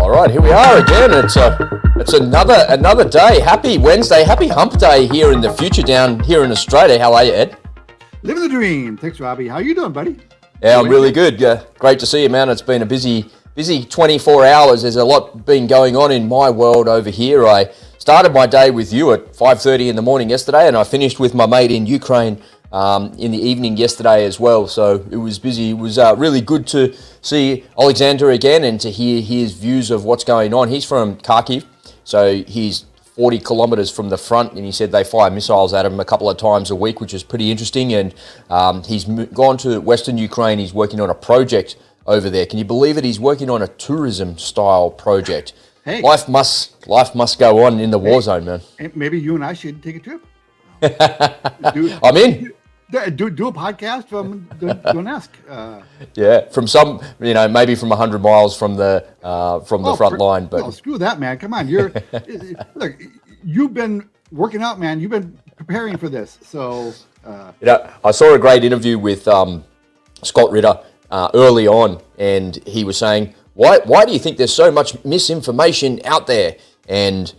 All right, here we are again. It's another day. Happy Wednesday, happy hump day here in the future down here in Australia. How are you, Ed? Living the dream. Thanks, Robbie. How you doing, buddy? Yeah, I'm really good. Yeah, great to see you, man. It's been a busy 24 hours. There's a lot been going on in my world over here. I started my day with you at 5:30 in the morning yesterday, and I finished with my mate in Ukraine in the evening yesterday as well. So it was busy. It was really good to see Alexander again and to hear his views of what's going on. He's from Kharkiv, so he's 40 kilometers from the front, and he said they fire missiles at him a couple of times a week, which is pretty interesting. And he's gone to Western Ukraine. He's working on a project over there. Can you believe it? He's working on a tourism-style project. Hey, life must go on in the war zone, man. Maybe you and I should take a trip. I'm in. Do a podcast from Don't Ask. Yeah, from some, maybe from 100 miles from the front line. But no, screw that, man. Come on, look. You've been working out, man. You've been preparing for this. So I saw a great interview with Scott Ritter early on, and he was saying, why do you think there's so much misinformation out there? And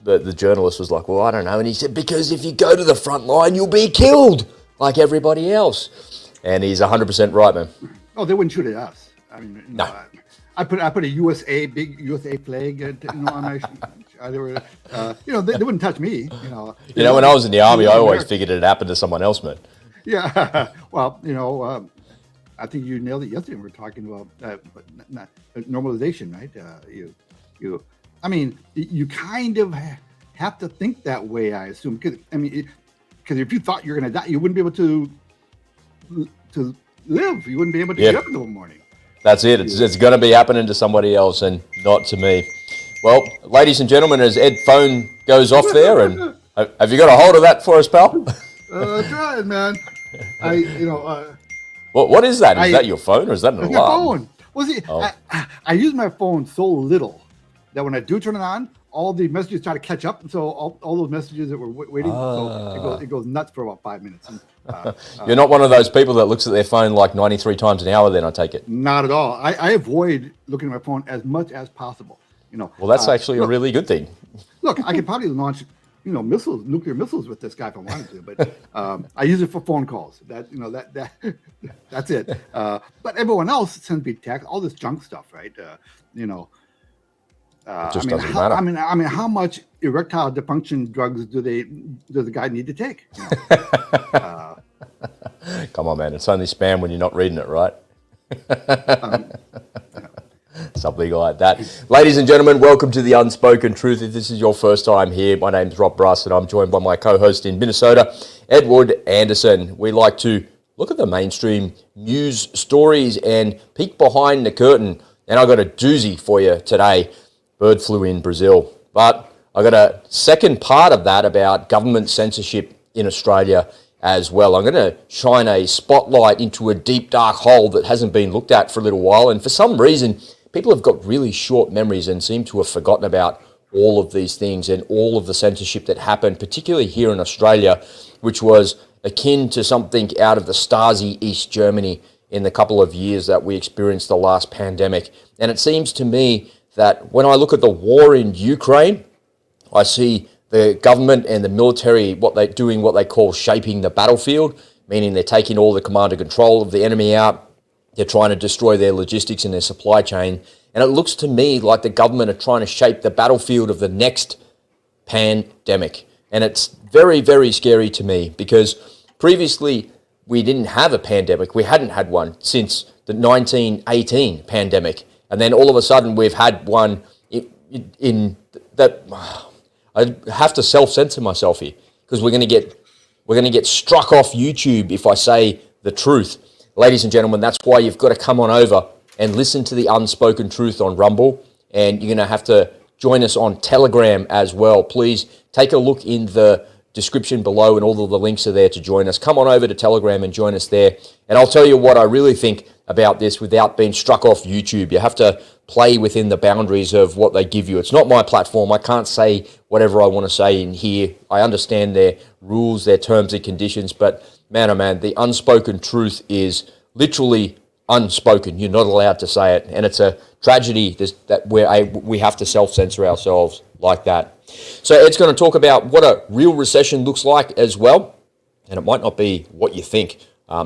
the journalist was like, well, I don't know. And he said, because if you go to the front line, you'll be killed like everybody else. And he's 100% right, man. Oh, they wouldn't shoot at us. I mean, no. I put a big USA flag on my. They were, they wouldn't touch me. When I was in the army, I always figured it happened to someone else, man. Yeah. Well, I think you nailed it yesterday. We were talking about not normalization, right? You kind of have to think that way, I assume. Because if you thought you were going to die, you wouldn't be able to live. You wouldn't be able to get up in the morning. That's it. It's going to be happening to somebody else and not to me. Well, ladies and gentlemen, as Ed's phone goes off there, and have you got a hold of that for us, pal? Trying, man. What is that? Is that your phone or is that an alarm? My phone. Well, see, I use my phone so little that when I do turn it on, all the messages try to catch up, and so all those messages that were waiting, so it goes nuts for about 5 minutes. And, You're not one of those people that looks at their phone like 93 times an hour, then I take it. Not at all. I avoid looking at my phone as much as possible. Well, that's actually a really good thing. Look, I could probably launch, nuclear missiles with this guy if I wanted to, but I use it for phone calls. That's it. But everyone else sends me text, all this junk stuff, right? It just doesn't matter. I mean, how much erectile dysfunction drugs does the guy need to take? Come on, man. It's only spam when you're not reading it, right? Something like that. Ladies and gentlemen, welcome to The Unspoken Truth. If this is your first time here, my name's Rob Bruss, and I'm joined by my co-host in Minnesota, Edward Anderson. We like to look at the mainstream news stories and peek behind the curtain. And I've got a doozy for you today. Bird flu in Brazil. But I got a second part of that about government censorship in Australia as well. I'm going to shine a spotlight into a deep, dark hole that hasn't been looked at for a little while. And for some reason, people have got really short memories and seem to have forgotten about all of these things and all of the censorship that happened, particularly here in Australia, which was akin to something out of the Stasi East Germany in the couple of years that we experienced the last pandemic. And it seems to me that when I look at the war in Ukraine, I see the government and the military, what they call shaping the battlefield, meaning they're taking all the command and control of the enemy out. They're trying to destroy their logistics and their supply chain. And it looks to me like the government are trying to shape the battlefield of the next pandemic. And it's very, very scary to me because previously we didn't have a pandemic. We hadn't had one since the 1918 pandemic. And then all of a sudden we've had one in that. I have to self-censor myself here because we're going to get struck off YouTube if I say the truth. Ladies and gentlemen, that's why you've got to come on over and listen to The Unspoken Truth on Rumble. And you're going to have to join us on Telegram as well. Please take a look in the description below and all of the links are there to join us. Come on over to Telegram and join us there. And I'll tell you what I really think about this without being struck off YouTube. You have to play within the boundaries of what they give you. It's not my platform. I can't say whatever I want to say in here. I understand their rules, their terms and conditions, but man, oh man, the unspoken truth is literally unspoken. You're not allowed to say it. And it's a tragedy that we have to self-censor ourselves like that. So Ed's going to talk about what a real recession looks like as well. And it might not be what you think.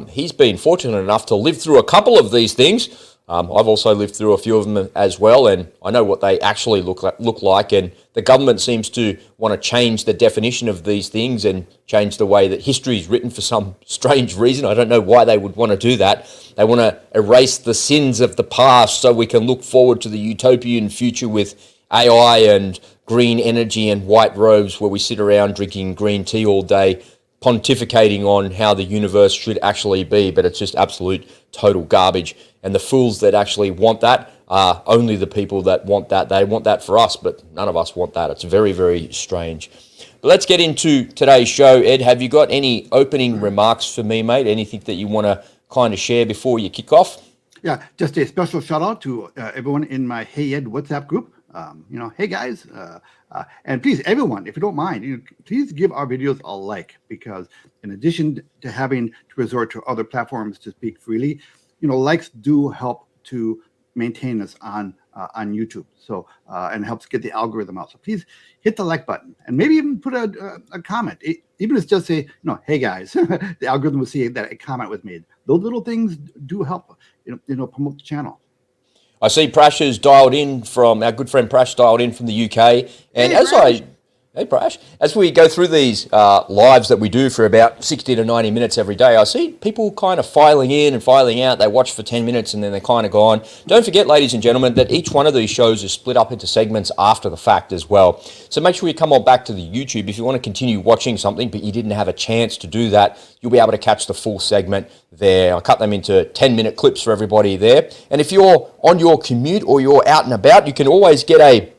He's been fortunate enough to live through a couple of these things. I've also lived through a few of them as well, and I know what they actually look like. And the government seems to want to change the definition of these things and change the way that history is written for some strange reason. I don't know why they would want to do that. They want to erase the sins of the past so we can look forward to the utopian future with AI and green energy and white robes where we sit around drinking green tea all day, pontificating on how the universe should actually be, but it's just absolute total garbage. And the fools that actually want that are only the people that want that. They want that for us, but none of us want that. It's very, very strange. But let's get into today's show. Ed, have you got any opening remarks for me, mate? Anything that you want to kind of share before you kick off? Yeah, just a special shout out to everyone in my Hey Ed WhatsApp group. Hey guys, and please, everyone, if you don't mind, please give our videos a like, because in addition to having to resort to other platforms to speak freely, likes do help to maintain us on YouTube. So and helps get the algorithm out. So please hit the like button and maybe even put a comment. Even if it's just say, hey guys, the algorithm will see that a comment was made. Those little things do help, promote the channel. I see Prash has dialed in from, our good friend Prash dialed in from the UK. And hey Prash, as we go through these lives that we do for about 60 to 90 minutes every day, I see people kind of filing in and filing out. They watch for 10 minutes and then they're kind of gone. Don't forget, ladies and gentlemen, that each one of these shows is split up into segments after the fact as well. So make sure you come on back to the YouTube. If you want to continue watching something but you didn't have a chance to do that, you'll be able to catch the full segment there. I'll cut them into 10-minute clips for everybody there. And if you're on your commute or you're out and about, you can always get a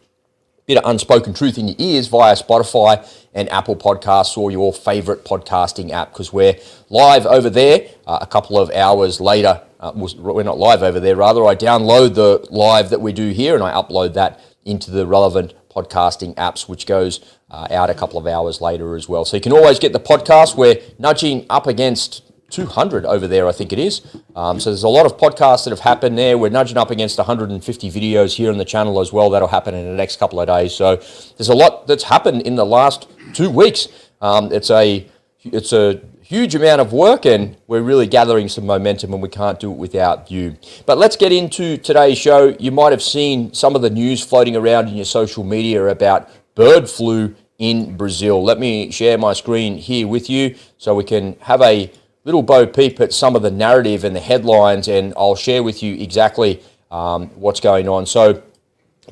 bit of unspoken truth in your ears via Spotify and Apple Podcasts or your favorite podcasting app, because we're live over there a couple of hours later. We're not live over there, rather. I download the live that we do here and I upload that into the relevant podcasting apps, which goes out a couple of hours later as well. So you can always get the podcast. We're nudging up against 200 over there, I think it is. So there's a lot of podcasts that have happened there. We're nudging up against 150 videos here on the channel as well. That'll happen in the next couple of days. So there's a lot that's happened in the last 2 weeks. It's a huge amount of work and we're really gathering some momentum and we can't do it without you. But let's get into today's show. You might have seen some of the news floating around in your social media about bird flu in Brazil. Let me share my screen here with you so we can have a little bo peep at some of the narrative and the headlines, and I'll share with you exactly what's going on. So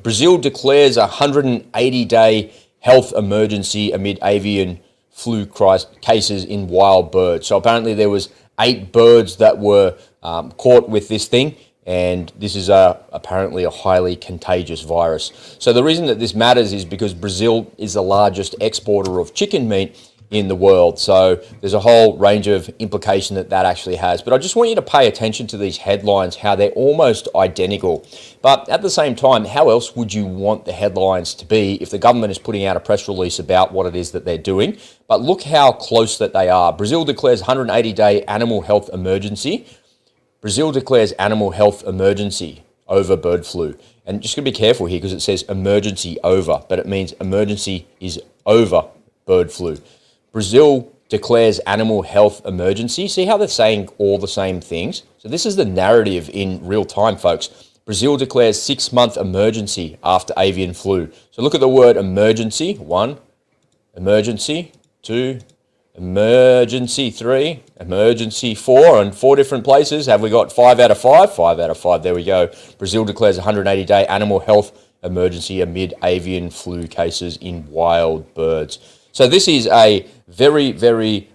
Brazil declares a 180-day health emergency amid avian flu cases in wild birds. So apparently there was 8 birds that were caught with this thing, and this is apparently a highly contagious virus. So the reason that this matters is because Brazil is the largest exporter of chicken meat in the world. So there's a whole range of implication that actually has. But I just want you to pay attention to these headlines, how they're almost identical. But at the same time, how else would you want the headlines to be if the government is putting out a press release about what it is that they're doing? But look how close that they are. Brazil declares 180-day animal health emergency. Brazil declares animal health emergency over bird flu. And just going to be careful here because it says emergency over, but it means emergency is over bird flu. Brazil declares animal health emergency. See how they're saying all the same things? So this is the narrative in real time, folks. Brazil declares 6-month emergency after avian flu. So look at the word emergency. 1, emergency. 2, emergency. 3, emergency. 4, and 4 different places. Have we got 5 out of 5? 5 out of 5. There we go. Brazil declares 180-day animal health emergency amid avian flu cases in wild birds. So this is a very, very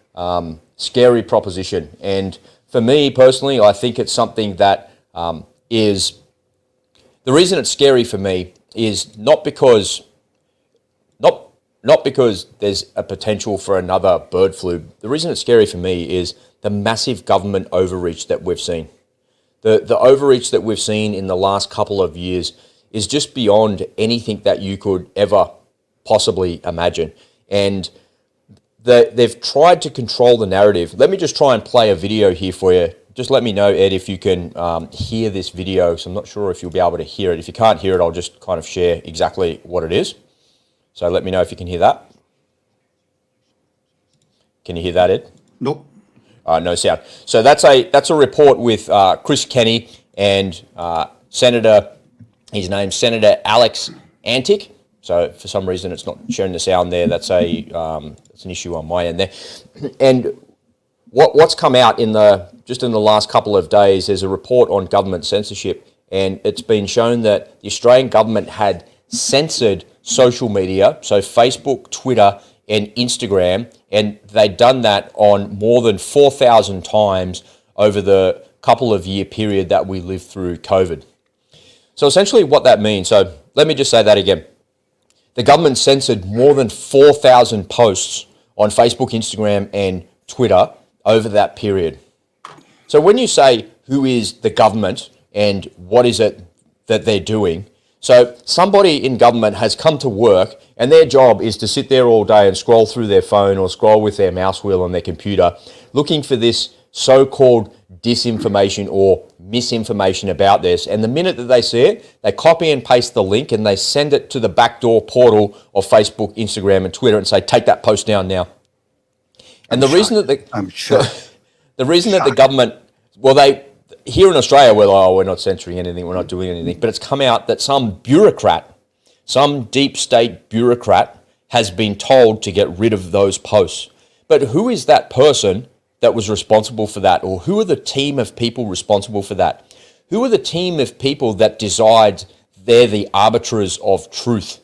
scary proposition. And for me personally, I think it's something that is, the reason it's scary for me is not because there's a potential for another bird flu. The reason it's scary for me is the massive government overreach that we've seen. The overreach that we've seen in the last couple of years is just beyond anything that you could ever possibly imagine. And they've tried to control the narrative. Let me just try and play a video here for you just let me know, Ed, if you can hear this video. So I'm not sure if you'll be able to hear it. If you can't hear it, I'll just kind of share exactly what it is. So let me know if you can hear that. Can you hear that, Ed? Nope. No sound. So that's a report with Chris Kenny and Senator, his name's Senator Alex Antic. So for some reason it's not showing the sound there. That's an issue on my end there. And what's come out in the last couple of days, there's a report on government censorship, and it's been shown that the Australian government had censored social media, so Facebook, Twitter, and Instagram, and they'd done that on more than 4,000 times over the couple of year period that we lived through COVID. So essentially what that means, so let me just say that again. The government censored more than 4,000 posts on Facebook, Instagram, and Twitter over that period. So when you say who is the government and what is it that they're doing, so somebody in government has come to work and their job is to sit there all day and scroll through their phone or scroll with their mouse wheel on their computer looking for this so-called disinformation or misinformation about this. And the minute that they see it, they copy and paste the link and they send it to the backdoor portal of Facebook, Instagram, and Twitter and say, take that post down now. And the reason that the government, well, here in Australia, we're not censoring anything, we're not doing anything, but it's come out that some bureaucrat, some deep state bureaucrat has been told to get rid of those posts. But who is that person that was responsible for that? Or who are the team of people responsible for that? Who are the team of people that decide they're the arbiters of truth?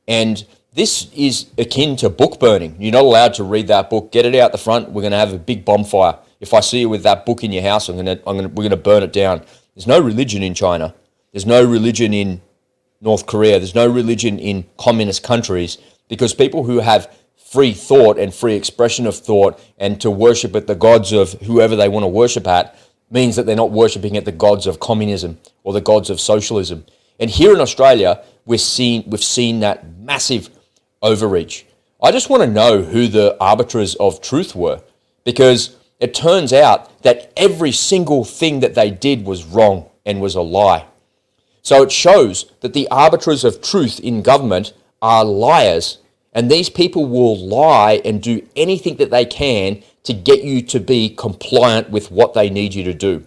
And this is akin to book burning. You're not allowed to read that book. Get it out the front. We're going to have a big bonfire. If I see you with that book in your house, we're going to burn it down. There's no religion in China. There's no religion in North Korea. There's no religion in communist countries, because people who have free thought and free expression of thought and to worship at the gods of whoever they want to worship at means that they're not worshipping at the gods of communism or the gods of socialism. And here in Australia, we've seen that massive overreach. I just want to know who the arbiters of truth were, because it turns out that every single thing that they did was wrong and was a lie. So it shows that the arbiters of truth in government are liars, and these people will lie and do anything that they can to get you to be compliant with what they need you to do.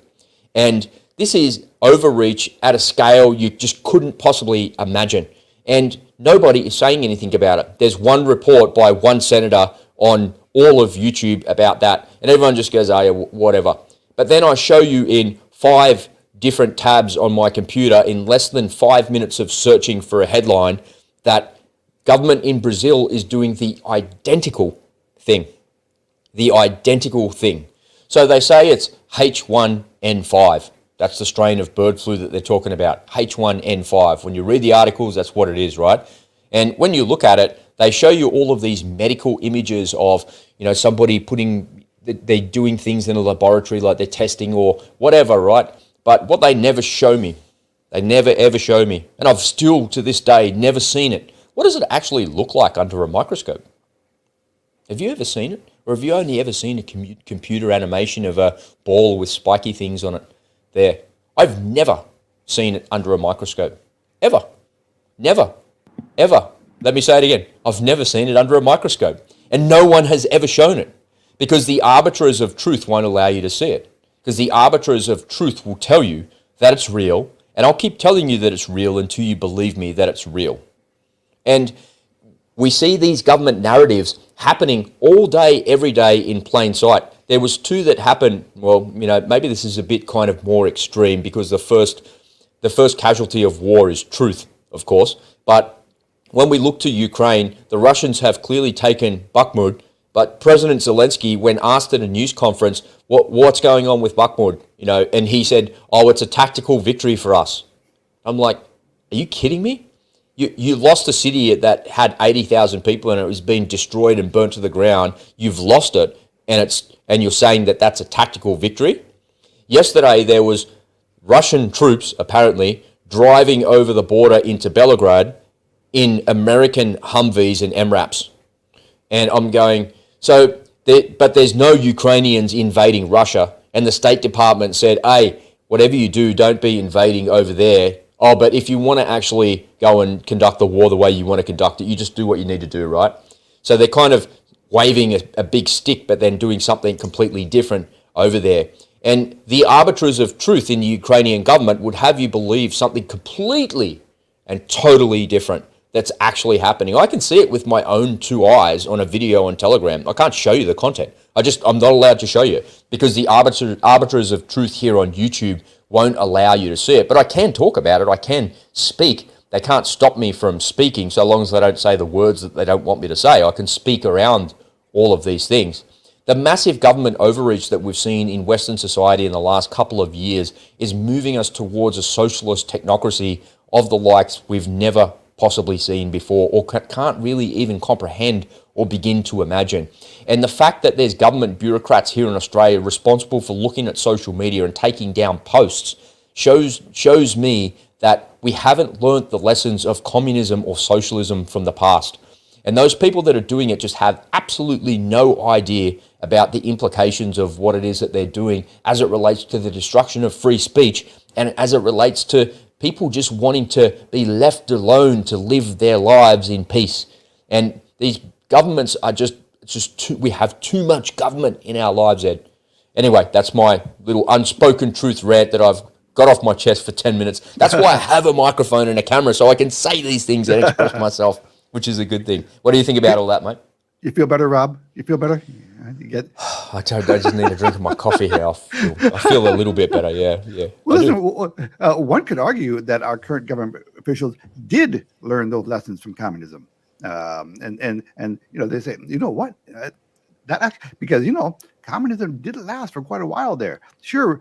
And this is overreach at a scale you just couldn't possibly imagine. And nobody is saying anything about it. There's one report by one senator on all of YouTube about that, and everyone just goes, oh yeah, whatever. But then I show you in 5 different tabs on my computer in less than 5 minutes of searching for a headline that government in Brazil is doing the identical thing. The identical thing. So they say it's H1N5. That's the strain of bird flu that they're talking about, H1N5. When you read the articles, that's what it is, right? And when you look at it, they show you all of these medical images of, somebody they're doing things in a laboratory, like they're testing or whatever, right? But what they never show me, they never ever show me, and I've still to this day never seen it. What does it actually look like under a microscope? Have you ever seen it? Or have you only ever seen a computer animation of a ball with spiky things on it there? I've never seen it under a microscope. Ever. Never. Ever. Let me say it again. I've never seen it under a microscope. And no one has ever shown it, because the arbiters of truth won't allow you to see it. Because the arbiters of truth will tell you that it's real, and I'll keep telling you that it's real until you believe me that it's real. And we see these government narratives happening all day, every day in plain sight. There was 2 that happened, well, maybe this is a bit kind of more extreme, because the first casualty of war is truth, of course. But when we look to Ukraine, the Russians have clearly taken Bakhmut, but President Zelensky, when asked at a news conference, what's going on with Bakhmut, and he said, oh, it's a tactical victory for us. I'm like, are you kidding me? You lost a city that had 80,000 people and it was being destroyed and burnt to the ground. You've lost it, and you're saying that that's a tactical victory? Yesterday, there was Russian troops, apparently, driving over the border into Belgrade in American Humvees and MRAPs. And I'm going, but there's no Ukrainians invading Russia. and the State Department said, hey, whatever you do, don't be invading over there. Oh, but if you want to actually go and conduct the war the way you want to conduct it, you just do what you need to do, right? So they're kind of waving a big stick, but then doing something completely different over there. And the arbiters of truth in the Ukrainian government would have you believe something completely and totally different that's actually happening. I can see it with my own two eyes on a video on Telegram. I can't show you the content. I'm not allowed to show you because the arbiters of truth here on YouTube won't allow you to see it. But I can talk about it. I can speak. They can't stop me from speaking so long as they don't say the words that they don't want me to say. I can speak around all of these things. The massive government overreach that we've seen in Western society in the last couple of years is moving us towards a socialist technocracy of the likes we've never possibly seen before or can't really even comprehend or begin to imagine. And the fact that there's government bureaucrats here in Australia responsible for looking at social media and taking down posts shows me that we haven't learnt the lessons of communism or socialism from the past. And those people that are doing it just have absolutely no idea about the implications of what it is that they're doing as it relates to the destruction of free speech and as it relates to people just wanting to be left alone to live their lives in peace. And these governments are we have too much government in our lives, Ed. Anyway, that's my little unspoken truth rant that I've got off my chest for 10 minutes. That's why I have a microphone and a camera so I can say these things and express myself, which is a good thing. What do you think about all that, mate? You feel better, Rob? You feel better? I just need a drink of my coffee here. I feel a little bit better, yeah. Well, listen, one could argue that our current government officials did learn those lessons from communism. And they say, you know what? Because, communism didn't last for quite a while there. Sure,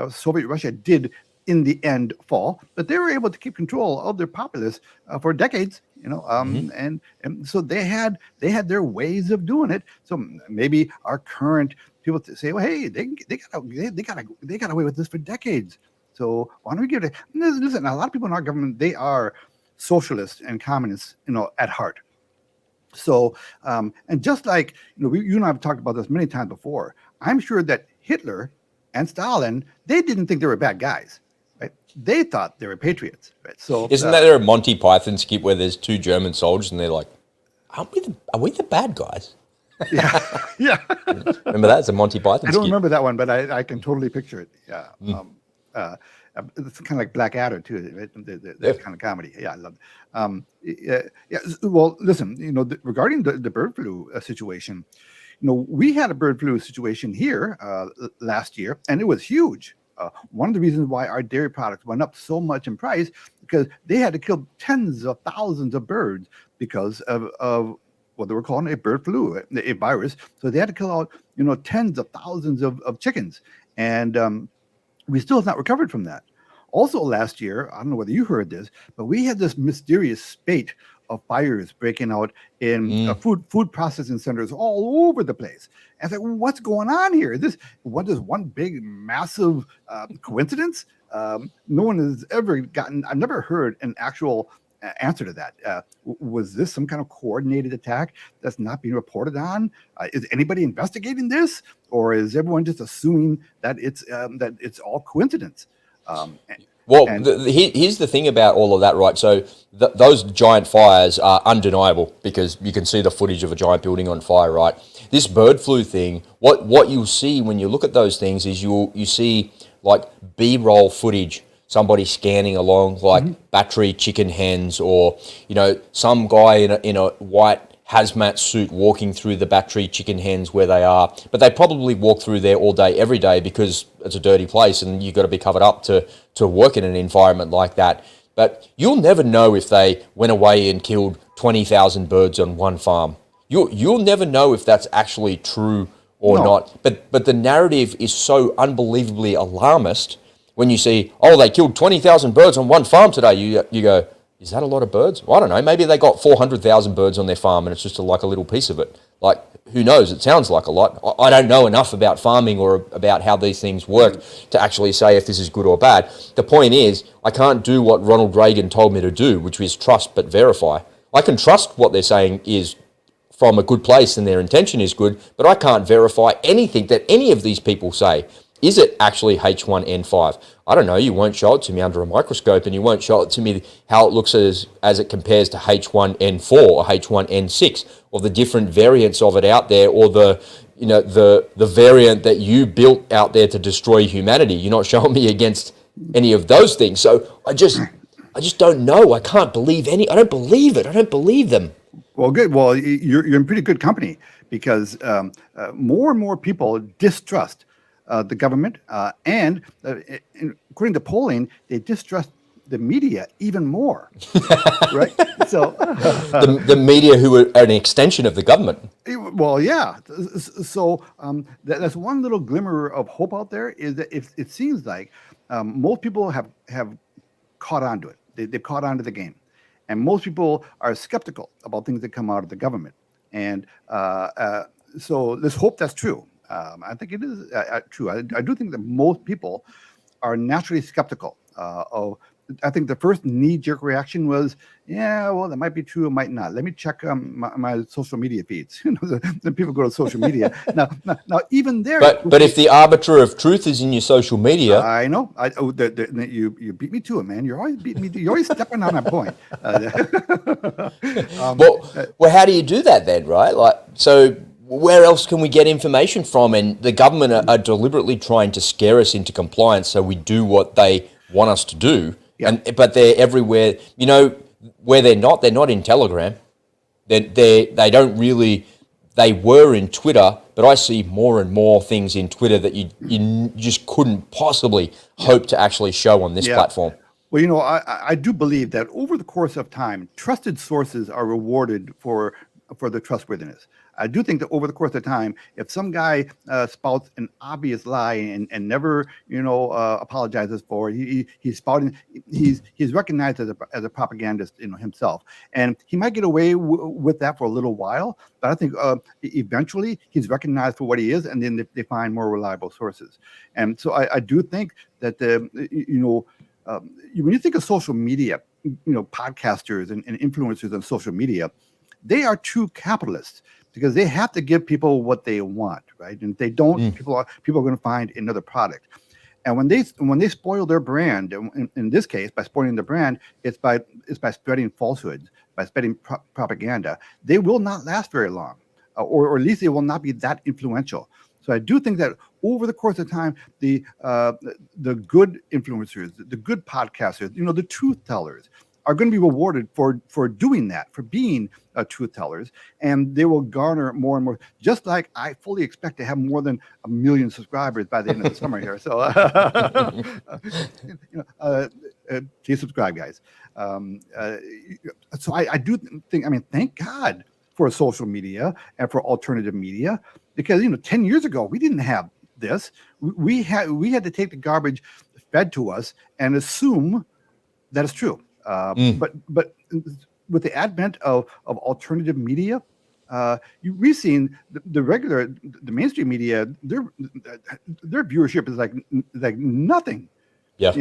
Soviet Russia did in the end fall, but they were able to keep control of their populace for decades. And so they had their ways of doing it. So maybe our current people say, well, hey, they got away with this for decades. So why don't we give it? Listen, a lot of people in our government, they are socialists and communists, at heart. So and just like you and I have talked about this many times before, I'm sure that Hitler and Stalin, they didn't think they were bad guys. Right? They thought they were patriots. Right? So isn't there a Monty Python skit where there's two German soldiers and they're like, are we the bad guys? Yeah. Remember that? It's a Monty Python skit. I don't remember that one, but I can totally picture it. Yeah. It's kind of like Blackadder too. Right? That kind of comedy. Yeah, I love it. Yeah. Well, listen. Regarding the bird flu situation, we had a bird flu situation here last year, and it was huge. One of the reasons why our dairy products went up so much in price because they had to kill tens of thousands of birds because of what they were calling a bird flu, a virus. So they had to kill out, tens of thousands of chickens, and we still have not recovered from that. Also last year, I don't know whether you heard this, but we had this mysterious spate of fires breaking out in food processing centers all over the place. And it's like, what's going on here? What is one big, massive coincidence? No one has ever I've never heard an actual answer to that. Was this some kind of coordinated attack that's not being reported on? Is anybody investigating this? Or is everyone just assuming that it's all coincidence? Here's the thing about all of that, right? So those giant fires are undeniable because you can see the footage of a giant building on fire, right? This bird flu thing, what you'll see when you look at those things is you see like B-roll footage, somebody scanning along like battery chicken hens or, some guy in a white hazmat suit walking through the battery chicken hens where they are, but they probably walk through there all day, every day because it's a dirty place and you've got to be covered up to work in an environment like that. But you'll never know if they went away and killed 20,000 birds on one farm. You'll never know if that's actually true or not. But the narrative is so unbelievably alarmist when you see, they killed 20,000 birds on one farm today. You go, is that a lot of birds? Well, I don't know. Maybe they got 400,000 birds on their farm and it's just like a little piece of it. Like, who knows? It sounds like a lot. I don't know enough about farming or about how these things work to actually say if this is good or bad. The point is, I can't do what Ronald Reagan told me to do, which is trust but verify. I can trust what they're saying is from a good place and their intention is good, but I can't verify anything that any of these people say. is it actually H1N5? I don't know. You won't show it to me under a microscope, and you won't show it to me how it looks as it compares to H1N4 or H1N6, or the different variants of it out there, or the variant that you built out there to destroy humanity. You're not showing me against any of those things. So I just don't know. I can't believe I don't believe it. I don't believe them. Well, good. Well, you're in pretty good company, because more and more people distrust the government, and according to polling, they distrust the media even more. Right? So the media, who are an extension of the government. Well, yeah. So that's one little glimmer of hope out there, is that it seems like most people have caught on to it. They've caught on to the game. And most people are skeptical about things that come out of the government. And so let's hope that's true. I think it is true. I do think that most people are naturally skeptical of. I think the first knee-jerk reaction was, yeah, well, that might be true, it might not. Let me check my social media feeds. Then people go to social media. Now, even there. But if the arbiter of truth is in your social media, I know. You beat me to it, man. You're always beating me. You're always stepping on my point. Well, how do you do that then, right? So where else can we get information from? And the government are deliberately trying to scare us into compliance, so we do what they want us to do. Yep. But they're everywhere. Where they're not in Telegram. They don't really. They were in Twitter, but I see more and more things in Twitter that you just couldn't possibly hope to actually show on this platform. Well, I do believe that over the course of time, trusted sources are rewarded for their trustworthiness. I do think that over the course of time, if some guy spouts an obvious lie and never, apologizes for it, he's spouting, he's recognized as a propagandist, himself, and he might get away with that for a little while. But I think eventually he's recognized for what he is, and then they find more reliable sources. And so I do think that when you think of social media, podcasters and influencers on social media, they are true capitalists, because they have to give people what they want, right? And if they don't, people are going to find another product. And when they spoil their brand, in this case, by spoiling the brand, it's by spreading falsehoods, by spreading propaganda. They will not last very long, or at least they will not be that influential. So I do think that over the course of time, the good influencers, the good podcasters, the truth tellers, are going to be rewarded for doing that, for being truth tellers, and they will garner more and more. Just like I fully expect to have more than 1 million subscribers by the end of the summer here. So, please subscribe, guys. So I do think. Thank God for social media and for alternative media, because 10 years ago we didn't have this. We had to take the garbage fed to us and assume that it's true. But with the advent of alternative media, we've seen the mainstream media, their viewership is like nothing. Yeah.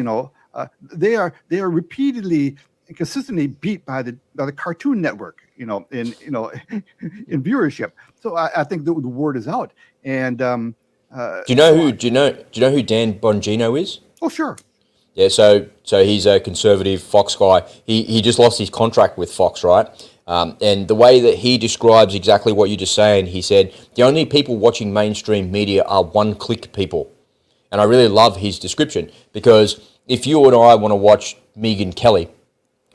They are repeatedly and consistently beat by the Cartoon Network, in viewership. So I think the word is out. And do you know who Dan Bongino is? Oh, sure. Yeah, so he's a conservative Fox guy. He just lost his contract with Fox, right? And the way that he describes exactly what you're just saying, he said, the only people watching mainstream media are one-click people. And I really love his description, because if you and I want to watch Megyn Kelly,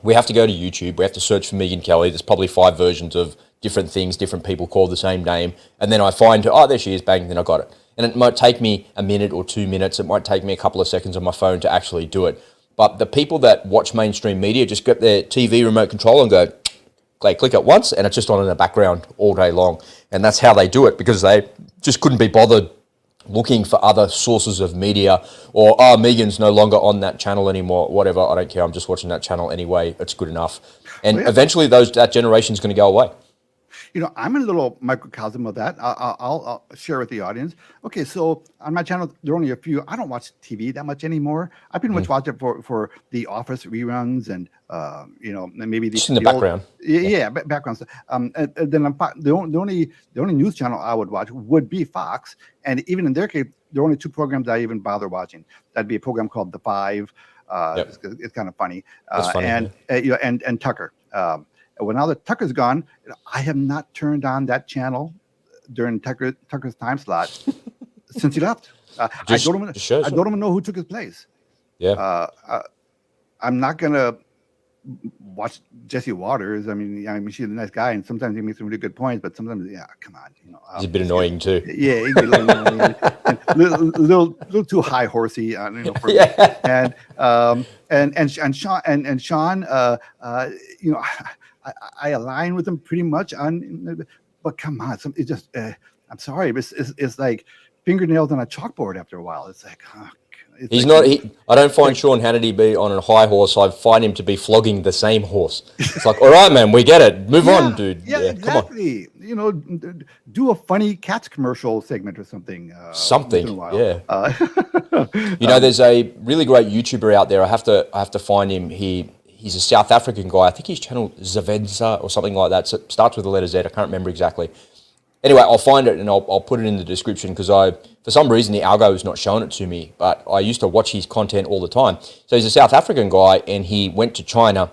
we have to go to YouTube, we have to search for Megyn Kelly. There's probably 5 versions of different things, different people called the same name. And then I find her, there she is, bang, then I got it. And it might take me a minute or 2 minutes. It might take me a couple of seconds on my phone to actually do it. But the people that watch mainstream media just get their TV remote control and go, they click it once, and it's just on in the background all day long. And that's how they do it, because they just couldn't be bothered looking for other sources of media, or, Megan's no longer on that channel anymore, whatever, I don't care, I'm just watching that channel anyway, it's good enough. And eventually that generation's going to go away. I'm in a little microcosm of that. I'll share with the audience. Okay, so on my channel, there are only a few. I don't watch TV that much anymore. I pretty much watch it for the Office reruns and maybe Just in the background. Background stuff. And then the only news channel I would watch would be Fox, and even in their case, there are only two programs I even bother watching. That'd be a program called The Five. It's kind of funny. Funny, and Tucker. Well, now that Tucker's gone, I have not turned on that channel during Tucker's time slot since he left. I don't even know who took his place. Yeah. I'm not gonna watch Jesse Waters. I mean, she's a nice guy, and sometimes he makes some really good points. But sometimes, come on, he's a bit annoying too. Yeah, he's a little annoying, little too high horsey. For me. And Sean, I align with him pretty much on. But come on, it's just. I'm sorry, but it's like fingernails on a chalkboard after a while. It's like. He's not. I don't find Sean Hannity be on a high horse. I find him to be flogging the same horse. It's like, all right, man, we get it. Move on, dude. Yeah, exactly. Come on. Do a funny Cats commercial segment or something. Something. Yeah. There's a really great YouTuber out there. I have to find him. He's a South African guy. I think his channel Zavenza or something like that. So it starts with the letter Z. I can't remember exactly. Anyway, I'll find it and I'll put it in the description because for some reason, the algo is not showing it to me, but I used to watch his content all the time. So he's a South African guy and he went to China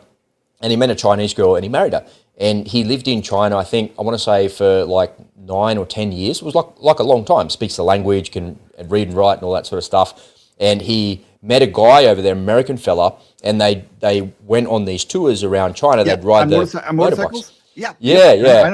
and he met a Chinese girl and he married her. And he lived in China, I want to say for like 9 or 10 years. It was like a long time. Speaks the language, can read and write and all that sort of stuff. And he met a guy over there, American fella, and they went on these tours around China. They'd ride the motorbikes. Yeah.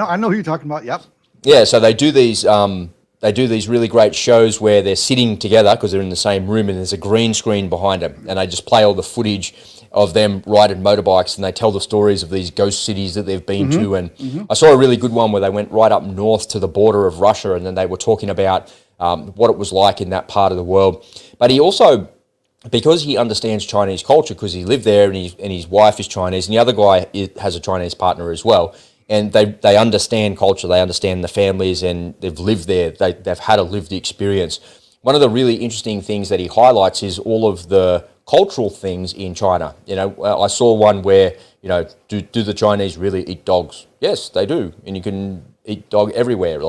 I know who you're talking about. Yep. Yeah, so they do these really great shows where they're sitting together because they're in the same room and there's a green screen behind them, and they just play all the footage of them riding motorbikes and they tell the stories of these ghost cities that they've been to. And I saw a really good one where they went right up north to the border of Russia and then they were talking about what it was like in that part of the world. But he also, because he understands Chinese culture, because he lived there and his wife is Chinese and the other guy has a Chinese partner as well, and they understand culture, they understand the families, and they've lived there. They've had a lived experience. One of the really interesting things that he highlights is all of the cultural things in China. I saw one where, do the Chinese really eat dogs? Yes, they do, and you can eat dog everywhere.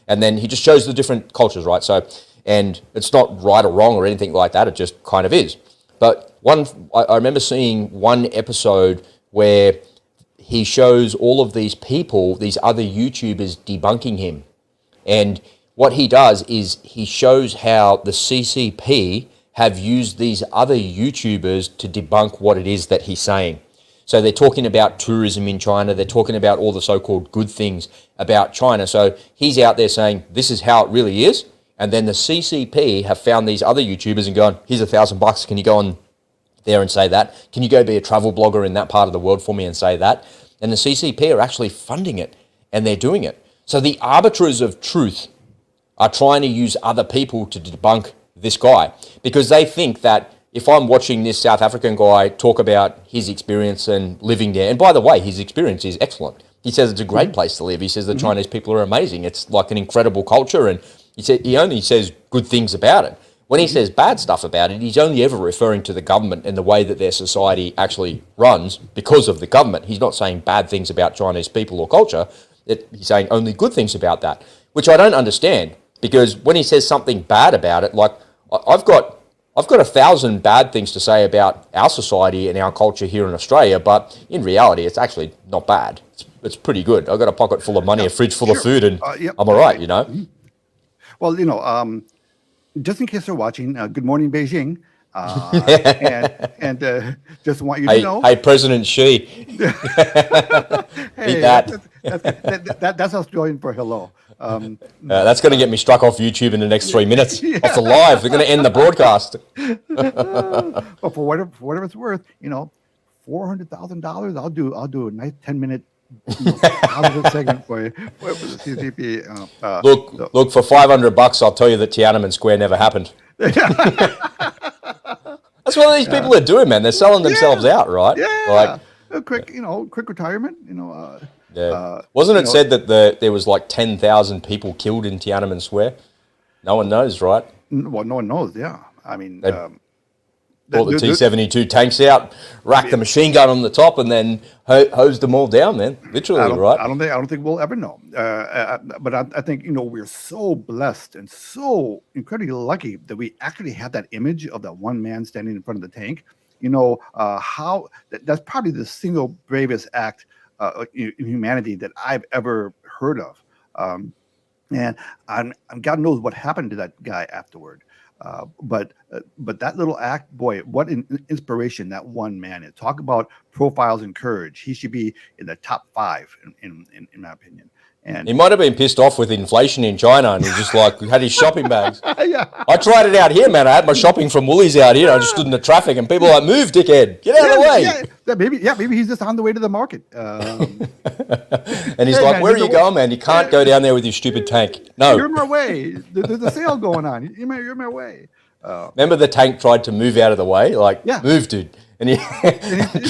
And then he just shows the different cultures, right? So, and it's not right or wrong or anything like that. It just kind of is. But I remember seeing one episode where he shows all of these people, these other YouTubers debunking him. And what he does is he shows how the CCP have used these other YouTubers to debunk what it is that he's saying. So they're talking about tourism in China. They're talking about all the so-called good things about China. So he's out there saying, this is how it really is. And then the CCP have found these other YouTubers and gone, here's $1,000. Can you go on there and say that? Can you go be a travel blogger in that part of the world for me and say that? And the CCP are actually funding it and they're doing it. So the arbiters of truth are trying to use other people to debunk this guy because they think that if I'm watching this South African guy talk about his experience and living there, and by the way, his experience is excellent. He says it's a great place to live. He says the Chinese people are amazing. It's like an incredible culture. And he only says good things about it. When he says bad stuff about it, he's only ever referring to the government and the way that their society actually runs because of the government. He's not saying bad things about Chinese people or culture. He's saying only good things about that, which I don't understand because when he says something bad about it, like I've got 1,000 bad things to say about our society and our culture here in Australia, but in reality, it's actually not bad. It's pretty good. I've got a pocket full of money, a fridge full of food, and I'm all right, Well, just in case they're watching, good morning, Beijing. And just want you to know. Hey, President Xi. Eat that. That's Australian for hello. That's going to get me struck off YouTube in the next 3 minutes. Off the live. They're going to end the broadcast. But for whatever it's worth, $400,000. I'll do a nice 10-minute positive segment for you for the CCP. Look, for $500, I'll tell you that Tiananmen Square never happened. That's what these people are doing, man. They're selling themselves out, right? Yeah. Quick retirement. Yeah. Wasn't it said that there was like 10,000 people killed in Tiananmen Square? No one knows, right? Well, no one knows. Yeah, I mean, They brought the T-72 tanks out, racked the machine gun on the top, and then hosed them all down, man. Literally, right? I don't think we'll ever know. But I think we're so blessed and so incredibly lucky that we actually have that image of that one man standing in front of the tank. That's probably the single bravest act in humanity that I've ever heard of. And God knows what happened to that guy afterward. But that little act, boy, what an inspiration that one man is. Talk about profiles and courage. He should be in the top 5, in my opinion. And he might have been pissed off with inflation in China, and he just had his shopping bags. Yeah. I tried it out here, man. I had my shopping from Woolies out here. I just stood in the traffic, and people were like, "Move, dickhead, get out of the way." Maybe he's just on the way to the market. And he's like, man, "Where are you going, man? You can't go down there with your stupid tank. No, you're in my way. There's a sale going on. You're in my way." Remember, the tank tried to move out of the way, move, dude. And the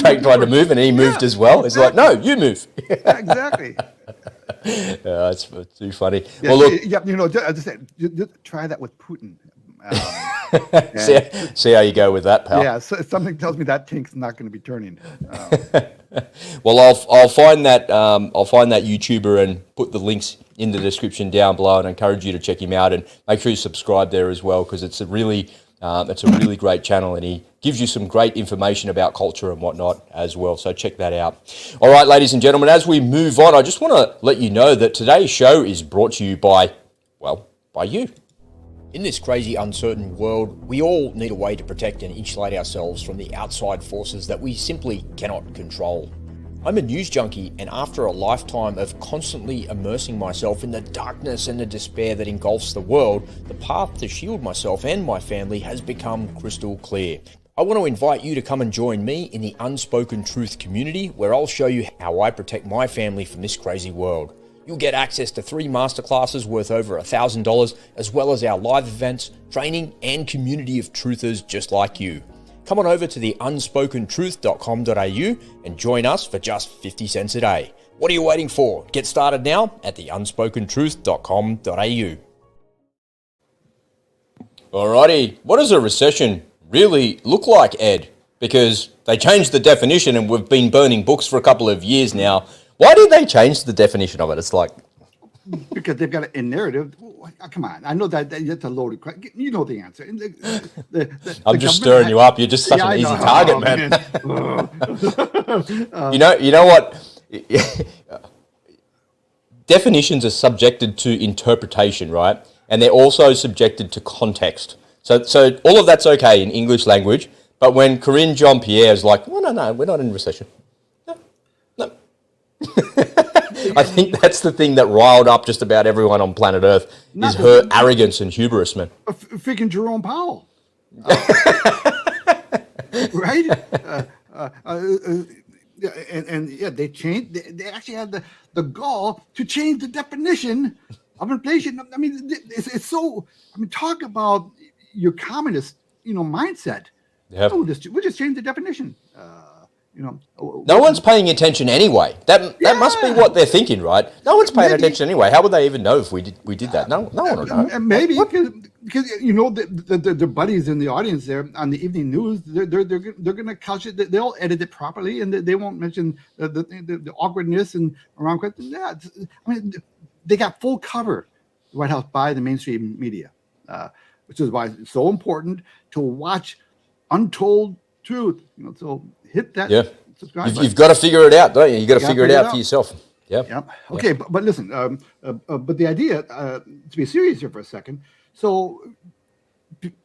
tank tried to move, and he moved as well. It's like, no, you move. Yeah, exactly. It's too funny. Yeah, well, look, just try that with Putin. See how you go with that, pal. Yeah, so something tells me that tank's not going to be turning. Well, I'll find that YouTuber and put the links in the description down below, and I encourage you to check him out and make sure you subscribe there as well, because it's a really great channel, and he gives you some great information about culture and whatnot as well. So check that out. All right, ladies and gentlemen, as we move on, I just want to let you know that today's show is brought to you by you. In this crazy, uncertain world, we all need a way to protect and insulate ourselves from the outside forces that we simply cannot control. I'm a news junkie, and after a lifetime of constantly immersing myself in the darkness and the despair that engulfs the world, the path to shield myself and my family has become crystal clear. I want to invite you to come and join me in the Unspoken Truth community, where I'll show you how I protect my family from this crazy world. You'll get access to 3 masterclasses worth over $1,000, as well as our live events, training, and community of truthers just like you. Come on over to the unspokentruth.com.au and join us for just 50 cents a day. What are you waiting for? Get started now at the unspokentruth.com.au. Alrighty, what does a recession really look like, Ed? Because they changed the definition, and we've been burning books for a couple of years now. Why did they change the definition of it? It's like, because they've got a narrative. Come on, I know that that's a loaded question. You know the answer. I'm just stirring you up. You're just such an easy target, man. You know what? Definitions are subjected to interpretation, right? And they're also subjected to context. So all of that's okay in English language, but when Corinne Jean-Pierre is like, well, no, we're not in recession. No. I think that's the thing that riled up just about everyone on planet Earth, is her arrogance and hubris, man. Freaking Jerome Powell. Right? They changed. They actually had the gall to change the definition of inflation. I mean, it's so. I mean, talk about your communist, mindset. Yep. We'll just change the definition. No one's paying attention anyway. That must be what they're thinking, right? No one's paying attention anyway. How would they even know if we did that? No one will know. Maybe because the buddies in the audience there on the evening news, they're going to couch it. They'll edit it properly, and they won't mention the awkwardness and around questions. Yeah, I mean, they got full cover, the White House, by the mainstream media, which is why it's so important to watch Untold Truth. So hit that subscribe button. You've got to figure it out, don't you? You've got to figure it out for yourself. Yeah. Okay, but listen, but the idea, to be serious here for a second, so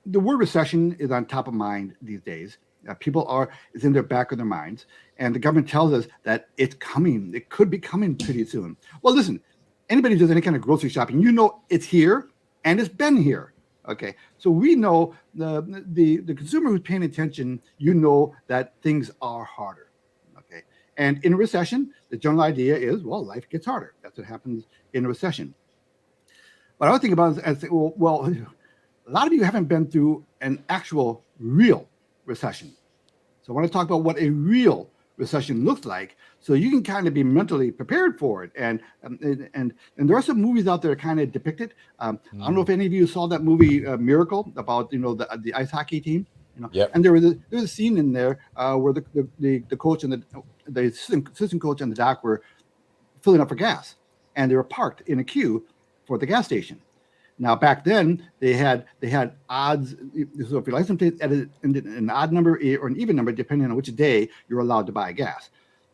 the word recession is on top of mind these days. It's in their back of their minds, and the government tells us that it's coming. It could be coming pretty soon. Well, listen, anybody who does any kind of grocery shopping, it's here, and it's been here. Okay, so we know the consumer who's paying attention, that things are harder. Okay, and in a recession, the general idea is, life gets harder. That's what happens in a recession. But I would think about it and say, well, a lot of you haven't been through an actual real recession. So I want to talk about what a real recession looks like, so you can kind of be mentally prepared for it. And there are some movies out there that kind of depict it. I don't know if any of you saw that movie Miracle about the ice hockey team. Yep. And there was a scene in there where the coach and the assistant coach and the doc were filling up for gas, and they were parked in a queue for the gas station. Now back then they had odds. So if your license plate ended in an odd number or an even number, depending on which day you're allowed to buy gas.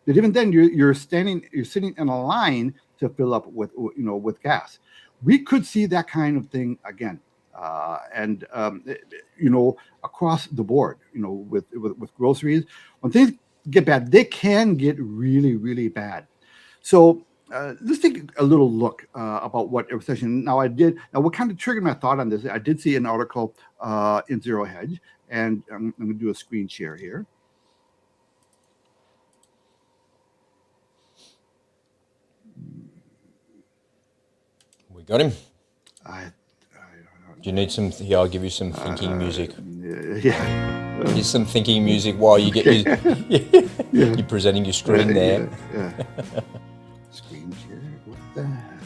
But even then, you're sitting in a line to fill up with gas. We could see that kind of thing again, and across the board. With groceries, when things get bad, they can get really, really bad. So let's take a little look about what a recession. Now, what kind of triggered my thought on this? I did see an article in Zero Hedge, and I'm going to do a screen share here. We got him. Do you need some? Here, I'll give you some thinking music. Yeah. Here's some thinking music while you get you're presenting your screen there. Yeah. Screen share. What the hell?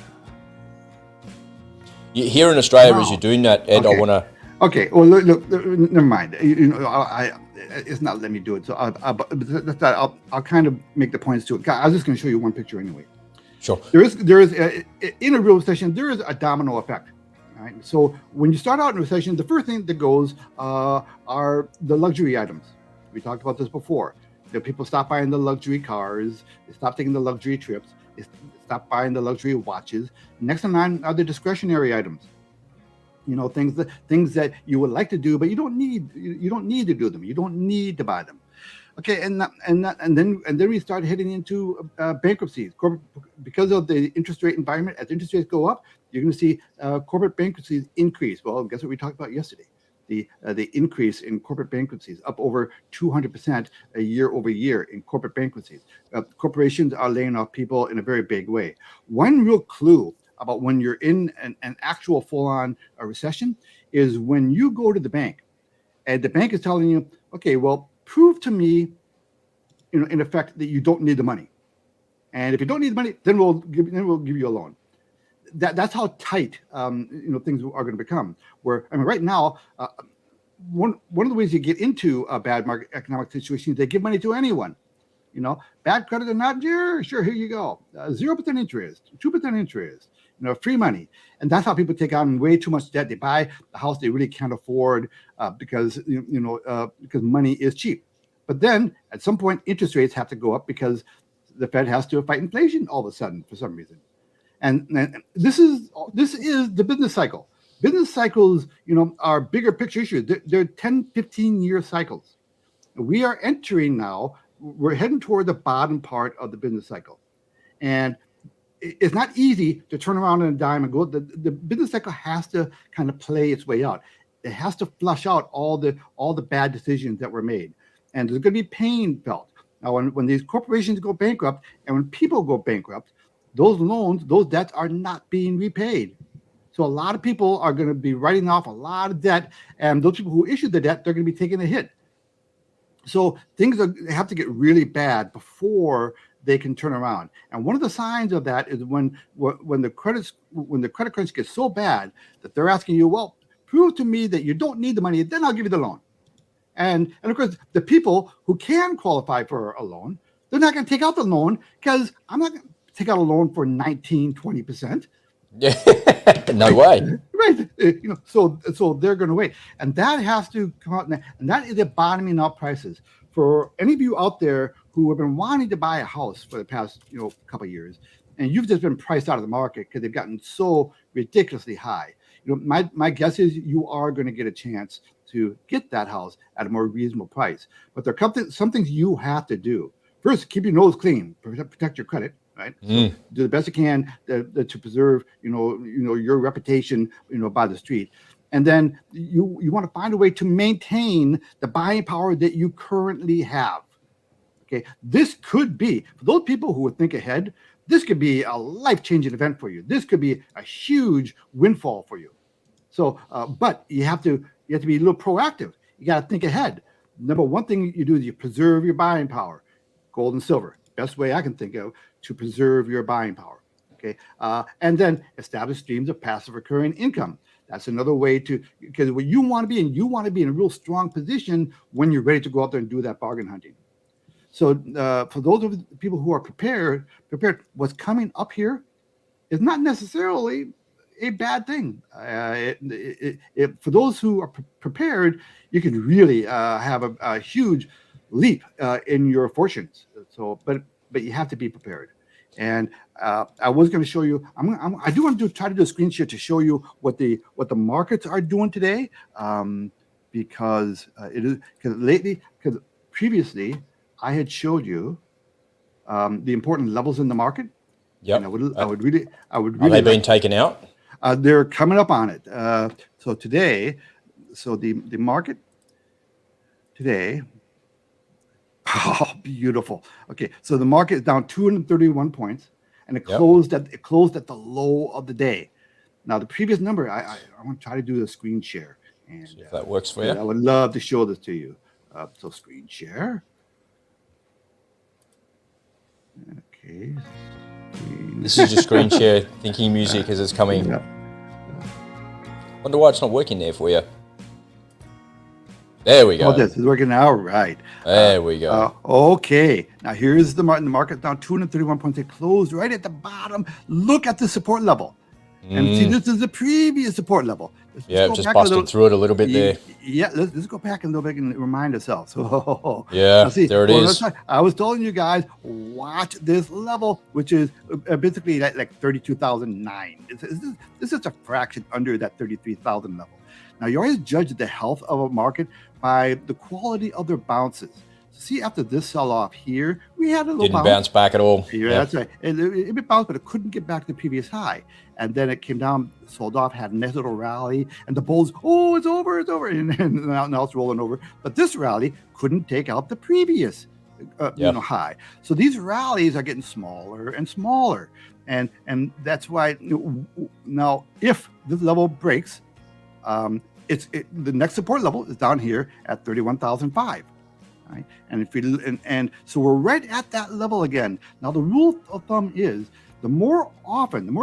Here in Australia, as you're doing that, Ed, Okay. I want to. Okay. Well, look. Never mind. It's not letting me do it. So I'll kind of make the points to it. I was just going to show you one picture anyway. Sure. There is in a real recession, there is a domino effect. Right? So when you start out in a recession, the first thing that goes are the luxury items. We talked about this before. People stop buying the luxury cars. They stop taking the luxury trips. They stop buying the luxury watches. Next in line are the discretionary items. Things that you would like to do, but you don't need to do them. You don't need to buy them. Okay, and then we start heading into bankruptcies. Because of the interest rate environment, as interest rates go up, you're going to see corporate bankruptcies increase. Well, guess what we talked about yesterday? The increase in corporate bankruptcies, up over 200% year over year in corporate bankruptcies. Corporations are laying off people in a very big way. One real clue about when you're in an actual full-on recession is when you go to the bank, and the bank is telling you, okay, well, prove to me, in effect, that you don't need the money. And if you don't need the money, then we'll give you a loan. That's how tight things are going to become. Right now, one of the ways you get into a bad market economic situation is they give money to anyone. Bad credit or not, sure, here you go. 0% interest, 2% interest, free money. And that's how people take on way too much debt. They buy a house they really can't afford because money is cheap. But then at some point, interest rates have to go up because the Fed has to fight inflation all of a sudden for some reason. And this is the business cycle. Business cycles, are bigger picture issues. They're 10, 15-year cycles. We are entering now. We're heading toward the bottom part of the business cycle. And it's not easy to turn around on a dime and go. The business cycle has to kind of play its way out. It has to flush out all the bad decisions that were made. And there's going to be pain felt. Now, when these corporations go bankrupt and when people go bankrupt, those loans, those debts are not being repaid. So a lot of people are going to be writing off a lot of debt. And those people who issued the debt, they're going to be taking a hit. So things have to get really bad before they can turn around. And one of the signs of that is when the credit crunch gets so bad that they're asking you, well, prove to me that you don't need the money, then I'll give you the loan. And of course, the people who can qualify for a loan, they're not going to take out the loan because I'm not going to take out a loan for 19, 20%. Yeah, no way. Right. So they're going to wait. And that has to come out. And that is the bottoming out prices. For any of you out there who have been wanting to buy a house for the past, couple of years, and you've just been priced out of the market because they've gotten so ridiculously high. My guess is you are going to get a chance to get that house at a more reasonable price. But there are some things you have to do. First, keep your nose clean, protect your credit. Right. So do the best you can to preserve, your reputation, by the street. And then you want to find a way to maintain the buying power that you currently have. Okay. This could be, for those people who would think ahead, this could be a life-changing event for you. This could be a huge windfall for you. So, but you have to be a little proactive. You got to think ahead. Number one thing you do is you preserve your buying power. gold and silver. Best way I can think of to preserve your buying power. Okay, and then establish streams of passive recurring income. That's another way to, because what you want to be in, you want to be in a real strong position when you're ready to go out there and do that bargain hunting. So for those of the people who are prepared, what's coming up here is not necessarily a bad thing. For those who are prepared, you can really have a huge leap in your fortunes. So, but you have to be prepared. And I was going to show you. I do want to try to do a screen share to show you what the markets are doing today, because because previously I had showed you the important levels in the market. Yep. And I would really. Are they being taken out? They're coming up on it. So today, the market today. Oh, beautiful. Okay, so the market is down 231 points, and it closed at the low of the day. Now the previous number, I want to try to do the screen share, and see if that works for you. I would love to show this to you. So screen share. Okay. This is your screen share thinking music as it's coming. Yeah. Wonder why it's not working there for you. There we go. Oh, this is working now, right? There we go. Okay, now here's the market. The market down 231 points. It closed right at the bottom. Look at the support level, and see this is the previous support level. Yeah, just busted through it a little bit there. Yeah, let's go back a little bit and remind ourselves. Yeah, there it is. I was telling you guys, watch this level, which is basically like 32,009. This is a fraction under that 33,000 level. Now, you always judge the health of a market by the quality of their bounces. See, after this sell-off here, we had a little Didn't bounce back at all. Yeah, that's right. It bounced, but it couldn't get back to the previous high. And then it came down, sold off, had a nice little rally, and the bulls, oh, it's over, and now it's rolling over. But this rally couldn't take out the previous high. So these rallies are getting smaller and smaller. And that's why now, if this level breaks, the next support level is down here at 31,005. Right? And so we're right at that level again. Now the rule of thumb is the more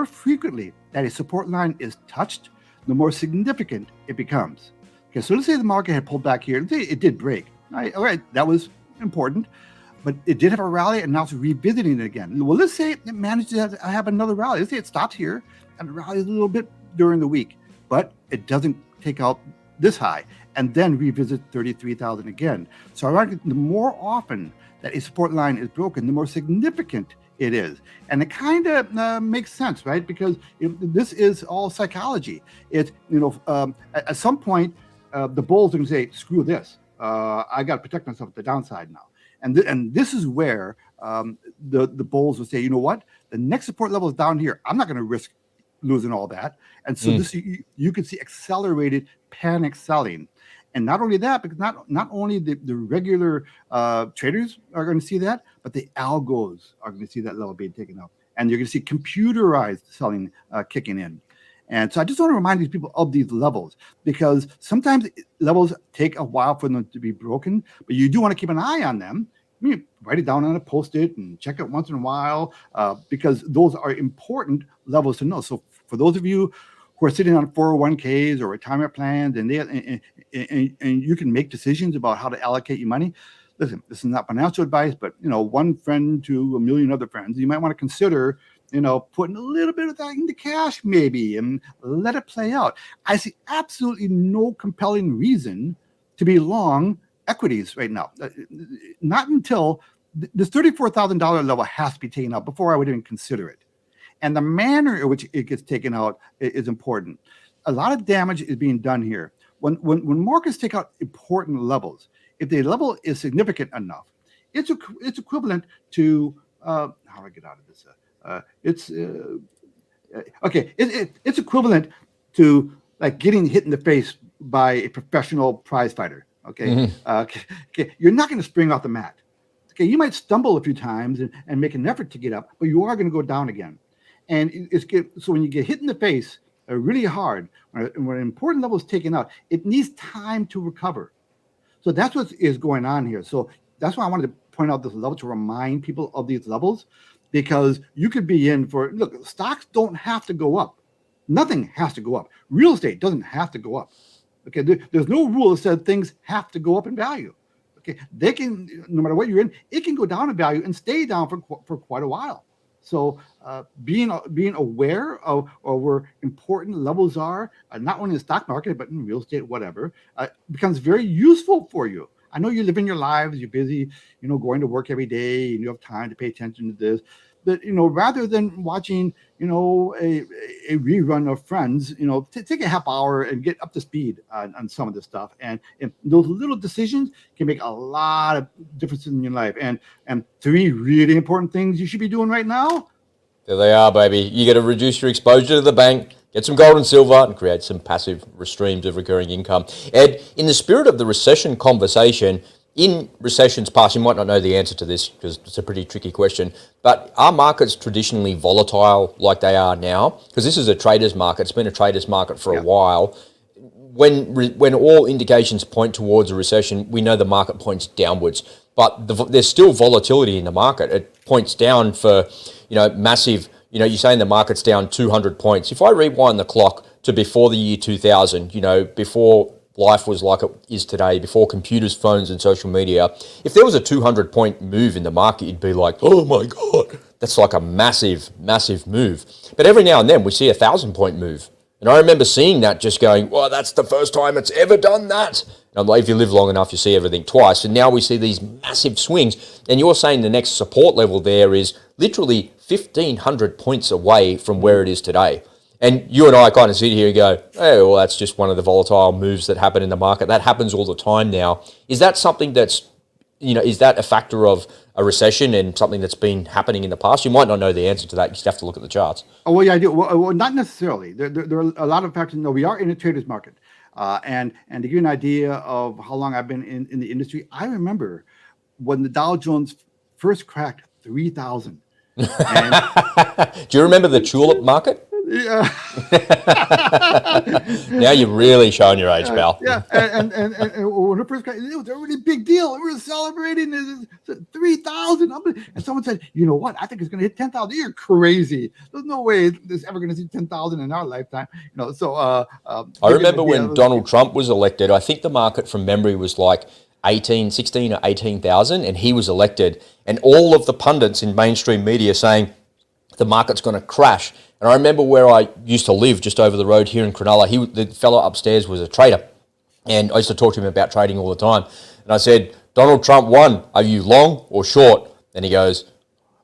frequently that a support line is touched, the more significant it becomes. Okay, so let's say the market had pulled back here. Let's say it did break. All right, that was important, but it did have a rally, and now it's revisiting it again. Well, let's say it managed to have another rally. Let's say it stopped here and it rallies a little bit during the week, but it doesn't take out this high and then revisit 33,000 again. So ironically, the more often that a support line is broken, the more significant it is. And it kind of makes sense, right? Because this is all psychology. It's, at some point, the bulls are going to say, screw this. I got to protect myself at the downside now. And this is where the bulls will say, you know what? The next support level is down here. I'm not going to risk losing all that. And so this you can see accelerated panic selling. And not only that, because not only the regular traders are going to see that, but the algos are going to see that level being taken up. And you're going to see computerized selling kicking in. And so I just want to remind these people of these levels, because sometimes levels take a while for them to be broken, but you do want to keep an eye on them. Write it down on a Post-it and check it once in a while, because those are important levels to know. So for those of you who are sitting on 401ks or retirement plans, and you can make decisions about how to allocate your money. Listen, this is not financial advice, but one friend to a million other friends, you might want to consider, putting a little bit of that into cash maybe and let it play out. I see absolutely no compelling reason to be long equities right now. Not until this $34,000 level has to be taken out before I would even consider it. And the manner in which it gets taken out is important. A lot of damage is being done here. When markets take out important levels, if the level is significant enough, it's equivalent to how do I get out of this? It's equivalent to like getting hit in the face by a professional prize fighter. Okay, okay, you're not going to spring off the mat. Okay, you might stumble a few times and make an effort to get up, but you are going to go down again. And so when you get hit in the face really hard, when an important level is taken out, it needs time to recover. So that's what is going on here. So that's why I wanted to point out this level to remind people of these levels, because you could be in for, look, stocks don't have to go up. Nothing has to go up. Real estate doesn't have to go up. Okay, there's no rule that says things have to go up in value. Okay, they can, no matter what you're in, it can go down in value and stay down for quite a while. So being aware of where important levels are, not only in the stock market, but in real estate, whatever, becomes very useful for you. I know you live in your lives, you're busy, going to work every day, and you have time to pay attention to this. But, rather than watching, a rerun of Friends, take a half hour and get up to speed on some of this stuff. And those little decisions can make a lot of difference in your life. And 3 really important things you should be doing right now. There they are, baby. You got to reduce your exposure to the bank, get some gold and silver, and create some passive streams of recurring income. Ed, in the spirit of the recession conversation, in recessions past, you might not know the answer to this because it's a pretty tricky question, but are markets traditionally volatile like they are now? Because this is a trader's market. It's been a trader's market for a while. When all indications point towards a recession, we know the market points downwards, but there's still volatility in the market. It points down for, massive, you're saying the market's down 200 points. If I rewind the clock to before the year 2000, before life was like it is today, before computers, phones, and social media, if there was a 200-point move in the market, you'd be like, oh my God, that's like a massive, massive move. But every now and then we see a 1,000-point move. And I remember seeing that, just going, well, that's the first time it's ever done that. And I'm like, if you live long enough, you see everything twice. And now we see these massive swings. And you're saying the next support level there is literally 1,500 points away from where it is today. And you and I kind of sit here and go, oh, well, that's just one of the volatile moves that happen in the market. That happens all the time now. Is that something that's, is that a factor of a recession and something that's been happening in the past? You might not know the answer to that. You just have to look at the charts. Oh, well, yeah, I do. Well, not necessarily. There are a lot of factors. No, we are in a trader's market. And to give you an idea of how long I've been in the industry, I remember when the Dow Jones first cracked 3,000. Do you remember the tulip market? Yeah. Now you're really showing your age, pal. Yeah, and when it first got, it was a really big deal. We were celebrating this 3,000. And someone said, you know what? I think it's going to hit 10,000. You're crazy. There's no way it's ever going to see 10,000 in our lifetime. So I remember when Donald Trump was elected, I think the market from memory was like 16 or 18,000, and he was elected. And all of the pundits in mainstream media saying the market's going to crash. And I remember where I used to live, just over the road here in Cronulla, the fellow upstairs was a trader. And I used to talk to him about trading all the time. And I said, Donald Trump won. Are you long or short? And he goes,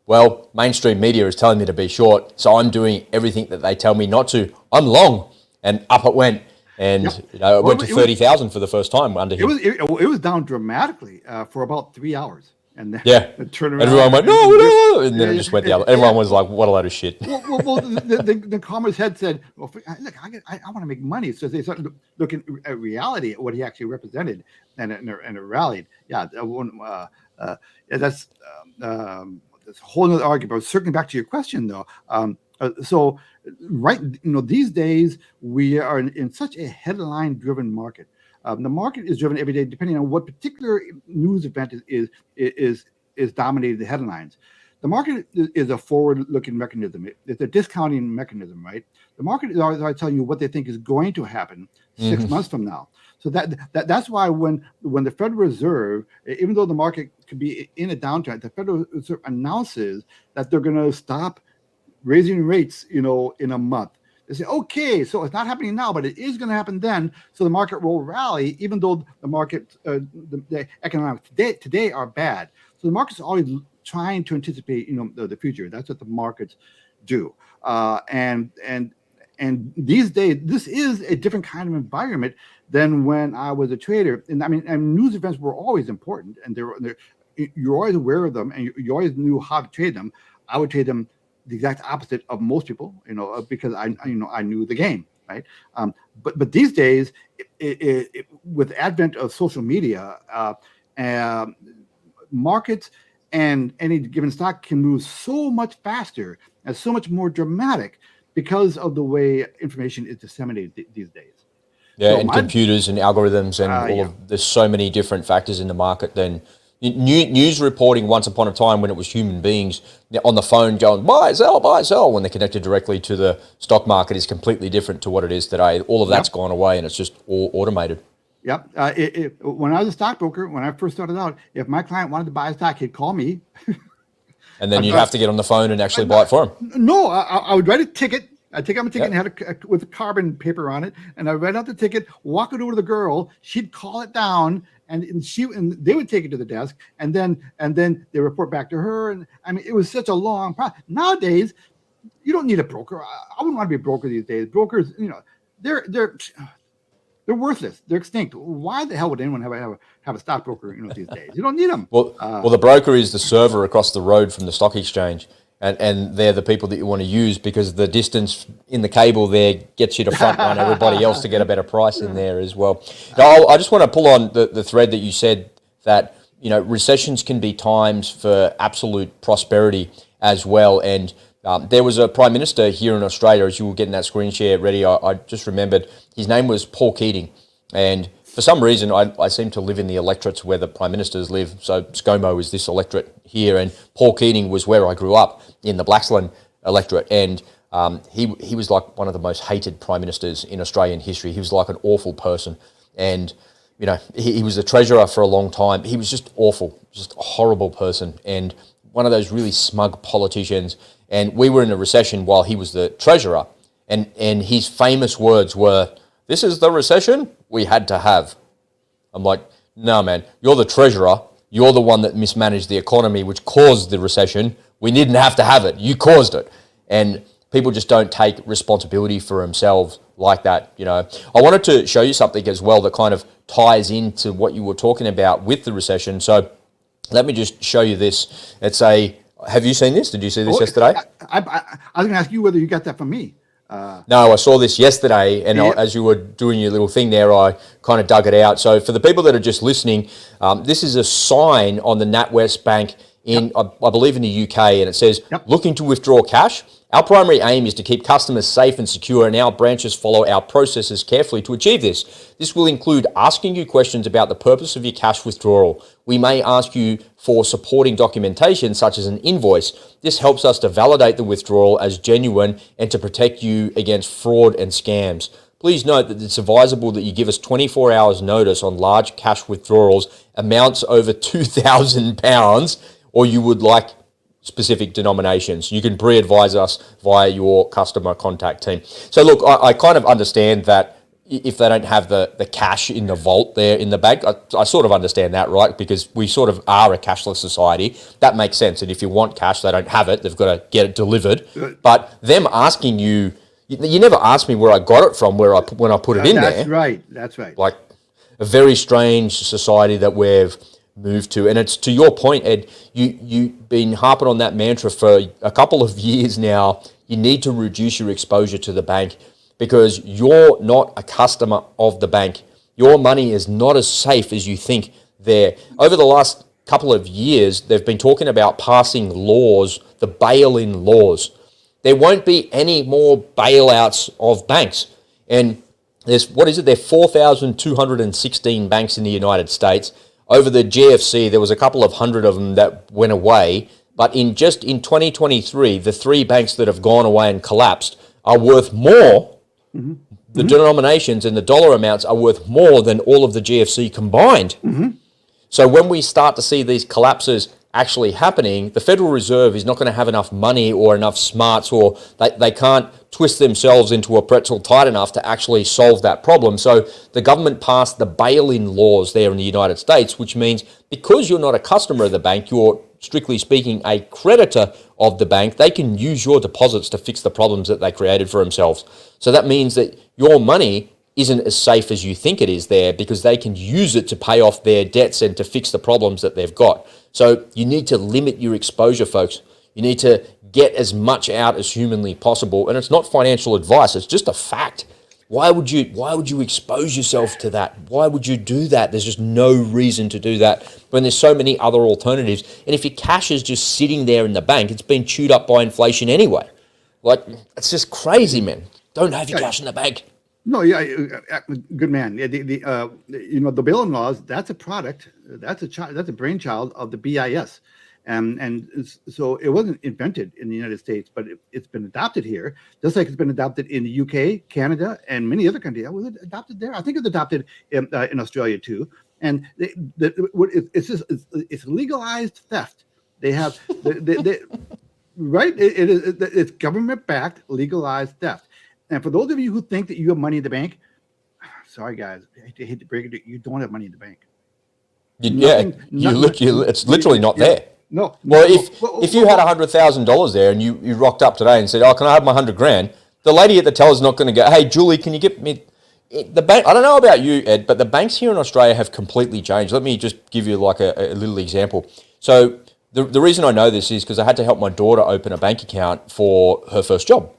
well, mainstream media is telling me to be short, so I'm doing everything that they tell me not to. I'm long. And up it went. And it went to 30,000 for the first time under him. It was down dramatically for about 3 hours. And then it turned around. Everyone went, no. And then it just went the other. Everyone was like, what a load of shit. Well, the commerce head said, well, look, I want to make money. So they started looking at reality, at what he actually represented, and it rallied. Yeah, that's a whole other argument. But circling back to your question, though, so these days we are in such a headline-driven market. The market is driven every day, depending on what particular news event is dominating the headlines. The market is a forward-looking mechanism. It's a discounting mechanism, right? The market is always telling you what they think is going to happen 6 months from now. So that's why when the Federal Reserve, even though the market could be in a downturn, the Federal Reserve announces that they're going to stop raising rates, in a month. They say, okay, so it's not happening now, but it is going to happen then. So the market will rally, even though the market, the economics today are bad. So the market's always trying to anticipate, the future. That's what the markets do. And these days, this is a different kind of environment than when I was a trader. And news events were always important, and you're always aware of them, and you always knew how to trade them. I would trade them the exact opposite of most people, because I knew the game, right? But these days, with the advent of social media, markets and any given stock can move so much faster and so much more dramatic because of the way information is disseminated these days. Yeah, so computers and algorithms and there's so many different factors in the market than News reporting once upon a time when it was human beings on the phone going buy, sell, when they're connected directly to the stock market is completely different to what it is today. All of that's gone away and it's just all automated. Yep. When I was a stockbroker, when I first started out, if my client wanted to buy a stock, he'd call me. And then you'd have to get on the phone and actually buy it for him. No, I would write a ticket. I'd take out my ticket and had with carbon paper on it, and I'd write out the ticket, walk it over to the girl. She'd call it down, and they would take it to the desk, and then they report back to her. And I mean, it was such a long process. Nowadays, you don't need a broker. I wouldn't want to be a broker these days. Brokers, they're worthless. They're extinct. Why the hell would anyone have a stockbroker, these days? You don't need them. Well, the broker is the server across the road from the stock exchange, and they're the people that you want to use because the distance in the cable there gets you to front run everybody else to get a better price in there as well. Now, I just want to pull on the thread that you said that recessions can be times for absolute prosperity as well, and there was a Prime Minister here in Australia, as you were getting that screen share ready, I just remembered his name was Paul Keating. And for some reason, I seem to live in the electorates where the Prime Ministers live. So ScoMo is this electorate here. And Paul Keating was where I grew up in the Blaxland electorate. And he was like one of the most hated Prime Ministers in Australian history. He was like an awful person. And, he was the treasurer for a long time. He was just awful, just a horrible person. And one of those really smug politicians. And we were in a recession while he was the treasurer. And his famous words were, "This is the recession we had to have." I'm like, no, man, you're the treasurer. You're the one that mismanaged the economy, which caused the recession. We didn't have to have it. You caused it. And people just don't take responsibility for themselves like that. I wanted to show you something as well that kind of ties into what you were talking about with the recession. So let me just show you this. Have you seen this? Did you see this yesterday? I was going to ask you whether you got that from me. No, I saw this yesterday, and as you were doing your little thing there, I kind of dug it out. So for the people that are just listening, this is a sign on the NatWest Bank in, I believe, in the UK, and it says, "Looking to withdraw cash? Our primary aim is to keep customers safe and secure, and our branches follow our processes carefully to achieve this. This will include asking you questions about the purpose of your cash withdrawal. We may ask you for supporting documentation, such as an invoice. This helps us to validate the withdrawal as genuine and to protect you against fraud and scams. Please note that it's advisable that you give us 24 hours notice on large cash withdrawals, amounts over £2,000, or you would like specific denominations. You can pre-advise us via your customer contact team." So look, I kind of understand that if they don't have the cash in the vault there in the bank, I sort of understand that, right? Because we sort of are a cashless society. That makes sense. And if you want cash, they don't have it. They've got to get it delivered. But them asking you never asked me where I got it from when I put it in there. That's right. Like a very strange society that we've moved to. And it's to your point, Ed, you've been harping on that mantra for a couple of years now. You need to reduce your exposure to the bank because you're not a customer of the bank. Your money is not as safe as you think there. Over the last couple of years, they've been talking about passing laws, the bail-in laws. There won't be any more bailouts of banks. And there's 4,216 banks in the United States. Over the GFC, there was a couple of hundred of them that went away. But in 2023, the three banks that have gone away and collapsed are worth more. The denominations and the dollar amounts are worth more than all of the GFC combined. So when we start to see these collapses actually happening, the Federal Reserve is not going to have enough money or enough smarts, or they can't twist themselves into a pretzel tight enough to actually solve that problem. So the government passed the bail-in laws there in the United States, which means because you're not a customer of the bank, you're strictly speaking a creditor of the bank, they can use your deposits to fix the problems that they created for themselves. So that means that your money isn't as safe as you think it is there because they can use it to pay off their debts and to fix the problems that they've got. So you need to limit your exposure, folks. You need to get as much out as humanly possible. And it's not financial advice, it's just a fact. Why would you expose yourself to that? Why would you do that? There's just no reason to do that when there's so many other alternatives. And if your cash is just sitting there in the bank, it's been chewed up by inflation anyway. Like, it's just crazy, man. Don't have your cash in the bank. No, yeah, good man. Yeah, the Bail-in laws. That's a product. That's a child. That's a brainchild of the BIS, so it wasn't invented in the United States, but it's been adopted here, just like it's been adopted in the UK, Canada, and many other countries. Was it adopted there? I think it's adopted in Australia too. And it's legalized theft. They have right. It's government backed legalized theft. And for those of you who think that you have money in the bank, sorry guys, I hate to break it, you don't have money in the bank. It's literally not there. No. Well, if you had $100,000 there and you rocked up today and said, "Oh, can I have my $100,000?" The lady at the teller's not going to go, "Hey, Julie, can you get me the bank?" I don't know about you, Ed, but the banks here in Australia have completely changed. Let me just give you like a little example. So the reason I know this is because I had to help my daughter open a bank account for her first job.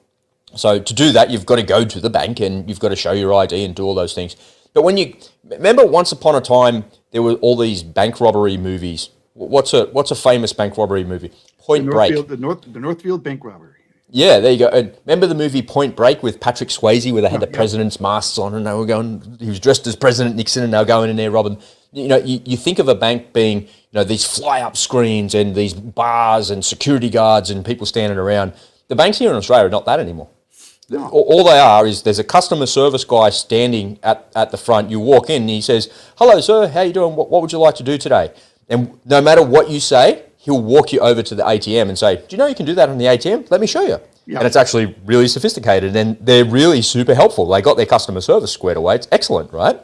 So to do that, you've got to go to the bank and you've got to show your ID and do all those things. But when you remember, once upon a time, there were all these bank robbery movies. What's a famous bank robbery movie? Point Break. The Northfield bank robbery. Yeah, there you go. And remember the movie Point Break with Patrick Swayze, where they had the president's masks on and they were going. He was dressed as President Nixon, and they were going in there robbing. You think of a bank being these fly-up screens and these bars and security guards and people standing around. The banks here in Australia are not that anymore. No. All they are is there's a customer service guy standing at the front. You walk in and he says, "Hello, sir. How you doing? What would you like to do today?" And no matter what you say, he'll walk you over to the ATM and say, "Do you know you can do that on the ATM? Let me show you." Yep. And it's actually really sophisticated and they're really super helpful. They got their customer service squared away. It's excellent, right?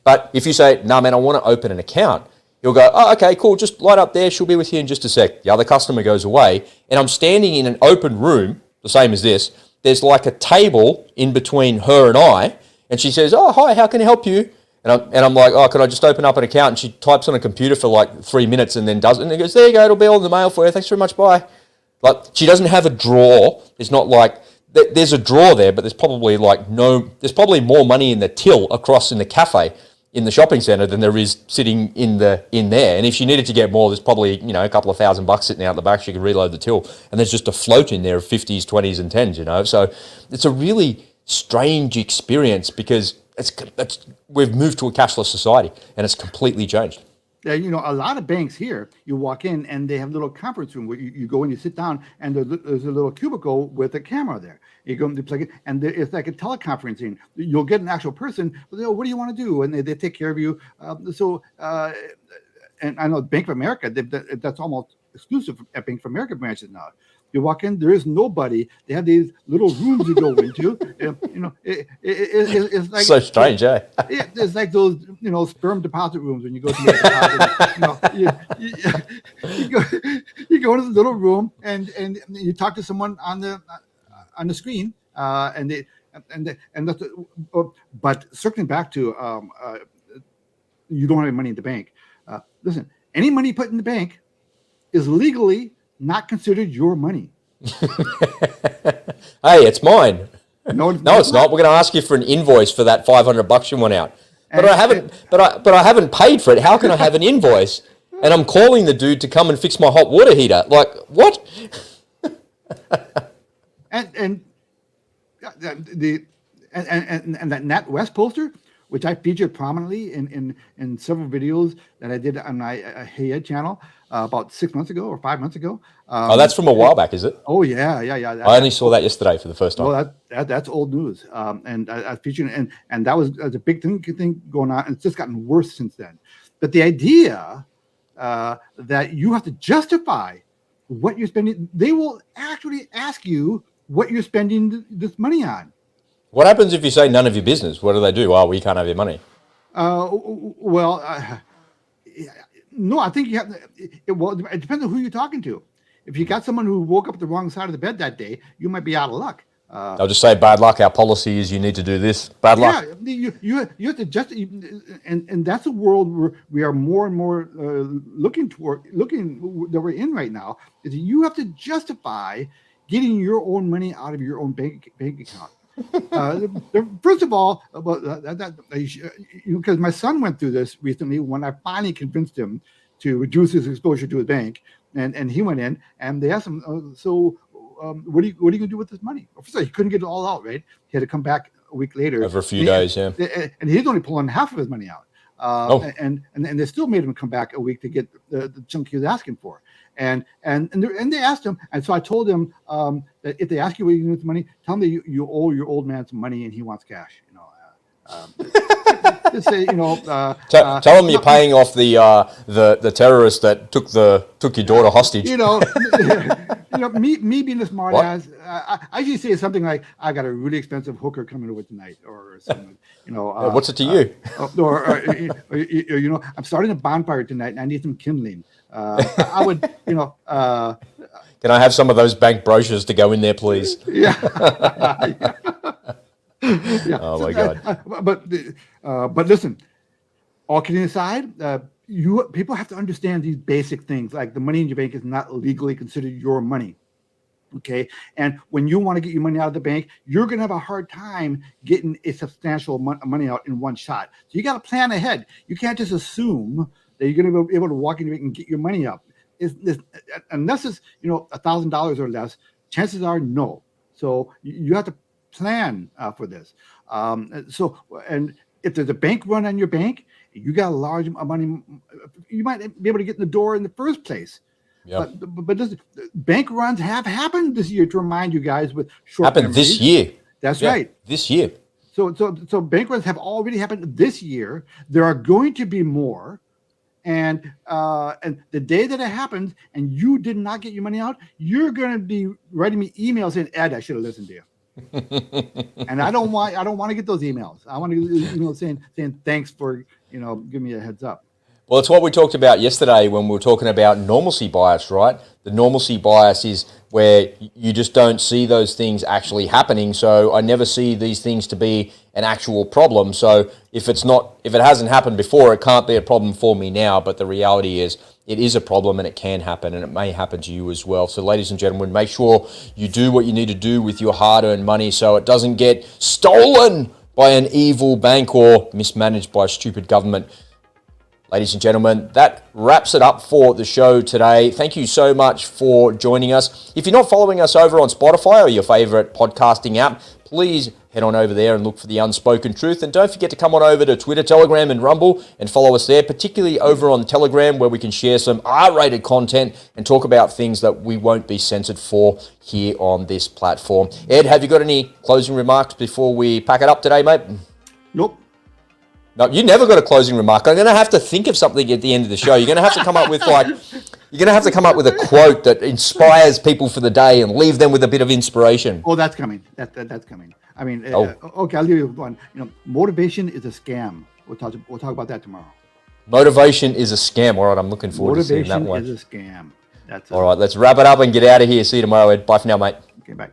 But if you say, "No, man, I want to open an account," he'll go, "Oh, okay, cool. Just light up there. She'll be with you in just a sec." The other customer goes away and I'm standing in an open room, the same as this. There's like a table in between her and I, and she says, "Oh, hi, how can I help you?" And I'm like, "Oh, can I just open up an account?" And she types on a computer for like 3 minutes and then does it. And he goes, "There you go, it'll be all in the mail for you. Thanks very much, bye." Like, she doesn't have a drawer. It's not like, there's a drawer there, but there's probably more money in the till across in the cafe in the shopping centre than there is sitting in there. And if she needed to get more, there's probably, a couple of $1,000 sitting out the back. She could reload the till. And there's just a float in there of 50s, 20s and 10s, So it's a really strange experience because we've moved to a cashless society and it's completely changed. Yeah, a lot of banks here, you walk in and they have a little conference room where you go and you sit down and there's a little cubicle with a camera there. You go and you plug it, and it's like a teleconferencing. You'll get an actual person. What do you want to do? And they take care of you. And I know Bank of America, that's almost exclusive at Bank of America branches now. You walk in, there is nobody. They have these little rooms you go into. It's like so strange, eh? It's like those, sperm deposit rooms when you go to make a deposit. You go into the little room and you talk to someone on the screen, but circling back to you don't have any money in the bank. Listen, any money put in the bank is legally not considered your money. Hey, it's mine. No, it's not. We're going to ask you for an invoice for that $500 you went out. But I haven't paid for it. How can I have an invoice? And I'm calling the dude to come and fix my hot water heater. Like, what? and that NatWest poster, which I featured prominently in several videos that I did on my Hey Ed channel about 6 months ago or 5 months ago. That's from a while back, is it? Oh yeah. I only saw that yesterday for the first time. Well, that's old news. And I featured and that was a big thing going on, and it's just gotten worse since then. But the idea that you have to justify what you're spending, they will actually ask you what you're spending this money on. What happens if you say none of your business? What do they do? Oh, we can't have your money. No, I think you have. It depends on who you're talking to. If you got someone who woke up the wrong side of the bed that day, you might be out of luck. I'll just say bad luck. Our policy is you need to do this. Bad luck. Yeah, you have to just, and that's a world where we are more and more looking that we're in right now. Is you have to justify getting your own money out of your own bank account. First of all, because my son went through this recently when I finally convinced him to reduce his exposure to his bank, and he went in and they asked him, what are you going to do with this money? First of all, he couldn't get it all out, right? He had to come back a week later. Over a few days, yeah. And he's only pulling half of his money out. And they still made him come back a week to get the chunk he was asking for. And they asked him, and so I told him that if they ask you what you can do with the money, tell them that you owe your old man some money and he wants cash. Just say, tell them you're paying off the terrorist that took your daughter hostage. Me being a smart ass, I usually say something like, "I got a really expensive hooker coming over tonight," or something. What's it to you? I'm starting a bonfire tonight and I need some kindling. I would, Can I have some of those bank brochures to go in there, please? Yeah. Yeah. Oh my God. But listen, all kidding aside, people have to understand these basic things. Like the money in your bank is not legally considered your money. Okay. And when you want to get your money out of the bank, you're going to have a hard time getting a substantial money out in one shot. So you got to plan ahead. You can't just assume that you're going to be able to walk in your bank and get your money up. Unless it's, $1,000 or less, chances are no. So you have to plan for this. And if there's a bank run on your bank, you got a large amount of money, you might be able to get in the door in the first place. Yep. But bank runs have happened this year, to remind you guys, with short happened memories. This year. That's right. This year. So bank runs have already happened this year. There are going to be more. And the day that it happens and you did not get your money out, you're going to be writing me emails saying, "Ed, I should have listened to you." And I don't want to get those emails. I want to get emails saying thanks for giving me a heads up. Well, it's what we talked about yesterday when we were talking about normalcy bias, right? The normalcy bias is where you just don't see those things actually happening. So I never see these things to be an actual problem. So if it hasn't happened before, it can't be a problem for me now. But the reality is it is a problem and it can happen, and it may happen to you as well. So ladies and gentlemen, make sure you do what you need to do with your hard-earned money so it doesn't get stolen by an evil bank or mismanaged by a stupid government. Ladies and gentlemen, that wraps it up for the show today. Thank you so much for joining us. If you're not following us over on Spotify or your favorite podcasting app, please head on over there and look for The Unspoken Truth. And don't forget to come on over to Twitter, Telegram, and Rumble and follow us there, particularly over on Telegram, where we can share some R-rated content and talk about things that we won't be censored for here on this platform. Ed, have you got any closing remarks before we pack it up today, mate? Nope. No, you never got a closing remark. I'm going to have to think of something at the end of the show. You're going to have to come up with a quote that inspires people for the day and leave them with a bit of inspiration. Oh, that's coming. That's coming. I mean, okay, I'll give you one. Motivation is a scam. We'll talk about that tomorrow. Motivation is a scam. All right, I'm looking forward to seeing that one. Motivation is a scam. That's all right. Let's wrap it up and get out of here. See you tomorrow, Ed. Bye for now, mate. Okay, bye.